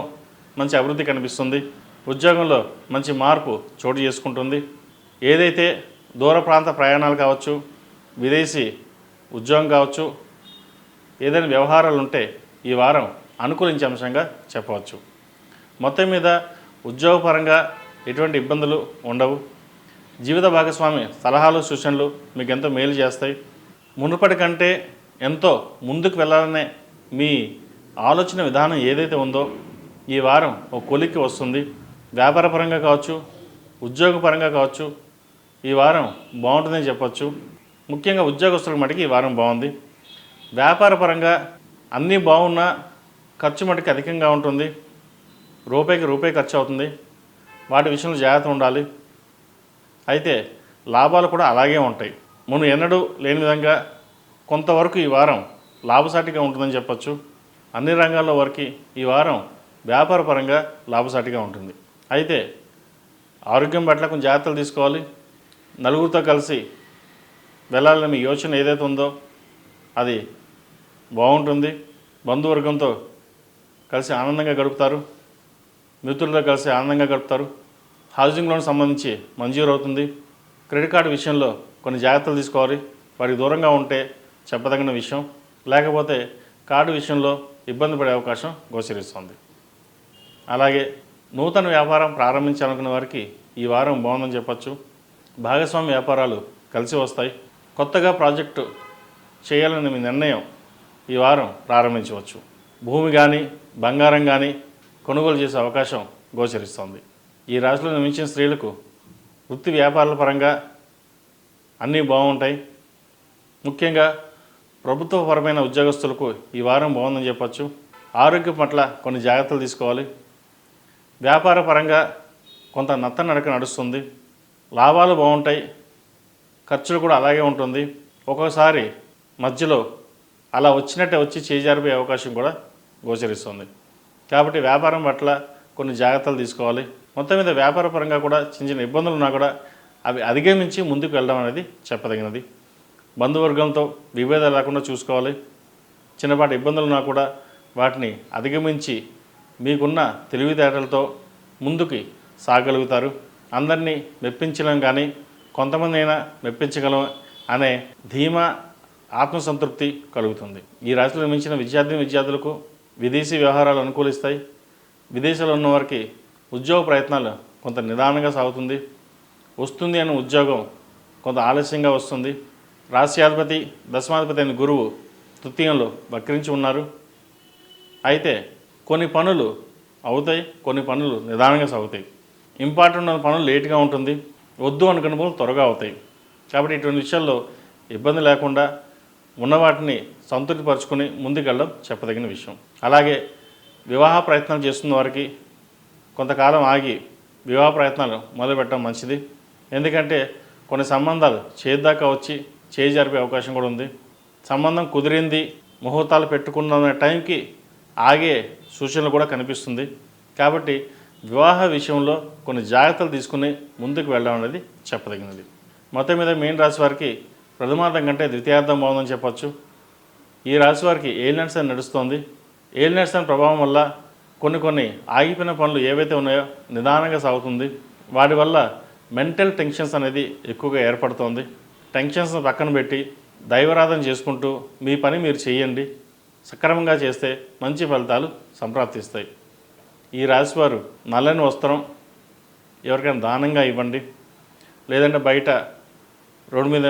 మంచి అభివృద్ధి కనిపిస్తుంది. ఉద్యోగంలో మంచి మార్పు చోటు చేసుకుంటుంది. ఏదైతే దూర ప్రాంత ప్రయాణాలు కావచ్చు, విదేశీ ఉద్యోగం కావచ్చు, ఏదైనా వ్యవహారాలు ఉంటే ఈ వారం అనుకూలించే అంశంగా చెప్పవచ్చు. మొత్తం మీద ఉద్యోగపరంగా ఎటువంటి ఇబ్బందులు ఉండవు. జీవిత భాగస్వామి సలహాలు సూచనలు మీకు ఎంతో మేలు చేస్తాయి. మునుపటి కంటే ఎంతో ముందుకు వెళ్ళాలనే మీ ఆలోచన విధానం ఏదైతే ఉందో ఈ వారం ఒక కొలిక్కి వస్తుంది. వ్యాపారపరంగా కావచ్చు, ఉద్యోగపరంగా కావచ్చు ఈ వారం బాగుంటుందని చెప్పచ్చు. ముఖ్యంగా ఉద్యోగస్తులకు మటుకు ఈ వారం బాగుంది. వ్యాపారపరంగా అన్నీ బాగున్నా ఖర్చు మటుకు అధికంగా ఉంటుంది. రూపాయికి రూపాయి ఖర్చు అవుతుంది. వాటి విషయంలో జాగ్రత్త ఉండాలి. అయితే లాభాలు కూడా అలాగే ఉంటాయి. మనం ఎన్నడూ లేని విధంగా కొంతవరకు ఈ వారం లాభసాటిగా ఉంటుందని చెప్పచ్చు. అన్ని రంగాల్లో వరకు ఈ వారం వ్యాపారపరంగా లాభసాటిగా ఉంటుంది. అయితే ఆరోగ్యం పట్ల కొంచెం జాగ్రత్తలు తీసుకోవాలి. నలుగురితో కలిసి వెళ్ళాలని మీ యోచన ఏదైతే ఉందో అది బాగుంటుంది. బంధువర్గంతో కలిసి ఆనందంగా గడుపుతారు. మిత్రులతో కలిసి ఆనందంగా గడుపుతారు. హౌసింగ్ లోన్ సంబంధించి మంజూరు అవుతుంది. క్రెడిట్ కార్డు విషయంలో కొన్ని జాగ్రత్తలు తీసుకోవాలి. వాటికి దూరంగా ఉంటే చెప్పదగిన విషయం. లేకపోతే కార్డు విషయంలో ఇబ్బంది పడే అవకాశం గోచరిస్తుంది. అలాగే నూతన వ్యాపారం ప్రారంభించాలనుకున్న వారికి ఈ వారం బాగుందని చెప్పచ్చు. భాగస్వామి వ్యాపారాలు కలిసి వస్తాయి. కొత్తగా ప్రాజెక్టు చేయాలని మీ నిర్ణయం ఈ వారం ప్రారంభించవచ్చు. భూమి కానీ బంగారం కానీ కొనుగోలు చేసే అవకాశం గోచరిస్తుంది. ఈ రాశిలో జన్మించిన స్త్రీలకు వృత్తి వ్యాపారాల పరంగా అన్నీ బాగుంటాయి. ముఖ్యంగా ప్రభుత్వపరమైన ఉద్యోగస్తులకు ఈ వారం బాగుందని చెప్పచ్చు. ఆరోగ్యం పట్ల కొన్ని జాగ్రత్తలు తీసుకోవాలి. వ్యాపార పరంగా కొంత నత్తనడక నడుస్తుంది. లాభాలు బాగుంటాయి. ఖర్చులు కూడా అలాగే ఉంటుంది. ఒక్కోసారి మధ్యలో అలా వచ్చినట్టే వచ్చి చేజారిపోయే అవకాశం కూడా గోచరిస్తుంది. కాబట్టి వ్యాపారం పట్ల కొన్ని జాగ్రత్తలు తీసుకోవాలి. మొత్తం మీద వ్యాపార పరంగా కూడా చిన్న చిన్న ఇబ్బందులు ఉన్నా కూడా అవి అధిగమించి ముందుకు వెళ్ళడం అనేది చెప్పదగినది. బంధువర్గంతో విభేదాలు లేకుండా చూసుకోవాలి. చిన్నపాటి ఇబ్బందులు ఉన్నా కూడా వాటిని అధిగమించి మీకున్న తెలివితేటలతో ముందుకి సాగలుగుతారు. అందరినీ మెప్పించలేం కానీ కొంతమంది అయినా మెప్పించగలం అనే ధీమా ఆత్మసంతృప్తి కలుగుతుంది. ఈ రాశిలో మించిన విద్యార్థులకు విదేశీ వ్యవహారాలు అనుకూలిస్తాయి. విదేశాల్లో ఉన్నవారికి ఉద్యోగ ప్రయత్నాలు కొంత నిదానంగా సాగుతుంది. వస్తుంది అనే ఉద్యోగం కొంత ఆలస్యంగా వస్తుంది. రాశ్యాధిపతి దశమాధిపతి అయిన గురువు తృతీయంలో వక్రించి ఉన్నారు. అయితే కొన్ని పనులు అవుతాయి, కొన్ని పనులు నిదానంగా సాగుతాయి. ఇంపార్టెంట్ ఉన్న పనులు లేట్గా ఉంటుంది. వద్దు అనుకున్న పనులు త్వరగా అవుతాయి. కాబట్టి ఇటువంటి విషయాల్లో ఇబ్బంది లేకుండా ఉన్న వాటిని సంతృప్తిపరచుకొని ముందుకెళ్ళడం చెప్పదగిన విషయం. అలాగే వివాహ ప్రయత్నాలు చేస్తున్న వారికి కొంతకాలం ఆగి వివాహ ప్రయత్నాలు మొదలుపెట్టడం మంచిది. ఎందుకంటే కొన్ని సంబంధాలు చేద్దాకా వచ్చి చేయి జరిపే అవకాశం కూడా ఉంది. సంబంధం కుదిరింది, ముహూర్తాలు పెట్టుకున్న టైంకి ఆగే సూచనలు కూడా కనిపిస్తుంది. కాబట్టి వివాహ విషయంలో కొన్ని జాగ్రత్తలు తీసుకుని ముందుకు వెళ్ళడం అనేది చెప్పదగినది. మొత్తం మీద మీన రాశి వారికి ప్రథమార్థం కంటే ద్వితీయార్థం బాగుందని చెప్పచ్చు. ఈ రాశి వారికి ఏలినాటి శని నడుస్తోంది. ఏలినాటి శని ప్రభావం వల్ల కొన్ని ఆగిపోయిన పనులు ఏవైతే ఉన్నాయో నిదానంగా సాగుతుంది. వాటి వల్ల మెంటల్ టెన్షన్స్ అనేది ఎక్కువగా ఏర్పడుతోంది. టెన్షన్స్ని పక్కన పెట్టి దైవారాధన చేసుకుంటూ మీ పని మీరు చేయండి. సక్రమంగా చేస్తే మంచి ఫలితాలు సంప్రాప్తిస్తాయి. ఈ రాశివారు నల్లని వస్త్రం ఎవరికైనా దానంగా ఇవ్వండి. లేదంటే బయట రోడ్డు మీద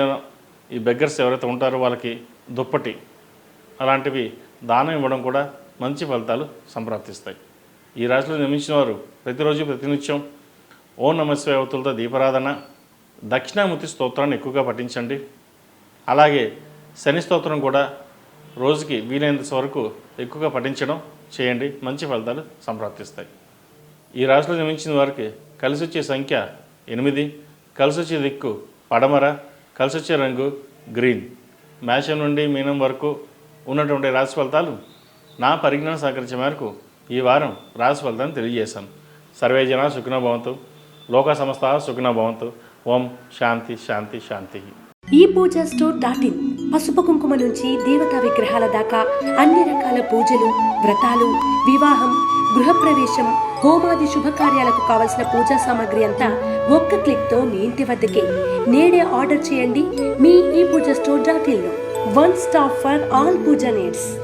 ఈ బెగ్గర్స్ ఎవరైతే ఉంటారో వాళ్ళకి దుప్పటి అలాంటివి దానం ఇవ్వడం కూడా మంచి ఫలితాలు సంప్రాప్తిస్తాయి. ఈ రాశిలో జన్మించిన వారు ప్రతిరోజు ప్రతినిత్యం ఓం నమః శివాయ ఒత్తులతో దీపారాధన, దక్షిణామూర్తి స్తోత్రాన్ని ఎక్కువగా పఠించండి. అలాగే శని స్తోత్రం కూడా రోజుకి వీలైనంత వరకు ఎక్కువగా పఠించడం చేయండి. మంచి ఫలితాలు సంప్రాప్తిస్తాయి. ఈ రాశిలో జన్మించిన వారికి కలిసి వచ్చే సంఖ్య 8, కలిసి వచ్చే దిక్కు పడమర, కలిసి వచ్చే రంగు గ్రీన్. మేషం నుండి మీనం వరకు ఉన్నటువంటి రాశి ఫలితాలు నా పరిజ్ఞానం సహకరించే మేరకు ఈ వారం రాశి ఫలితాన్ని తెలియజేశాను. సర్వే జనా సుఖినో భవంతు, లోక సమస్త సుఖినో భవంతు. ఓం శాంతి శాంతి శాంతి. ఈ పూజా స్టోర్.in పసుపు కుంకుమ నుంచి దేవతా విగ్రహాల దాకా అన్ని రకాల పూజలు, వ్రతాలు, వివాహం, గృహప్రవేశం, హోమాది శుభకార్యాలకు కావలసిన పూజా సామాగ్రి అంతా ఒక్క క్లిక్తో మీ ఇంటి వద్దకే. నేడే ఆర్డర్ చేయండి మీ ఈ పూజా స్టోర్ .in లో. One stop for all puja needs.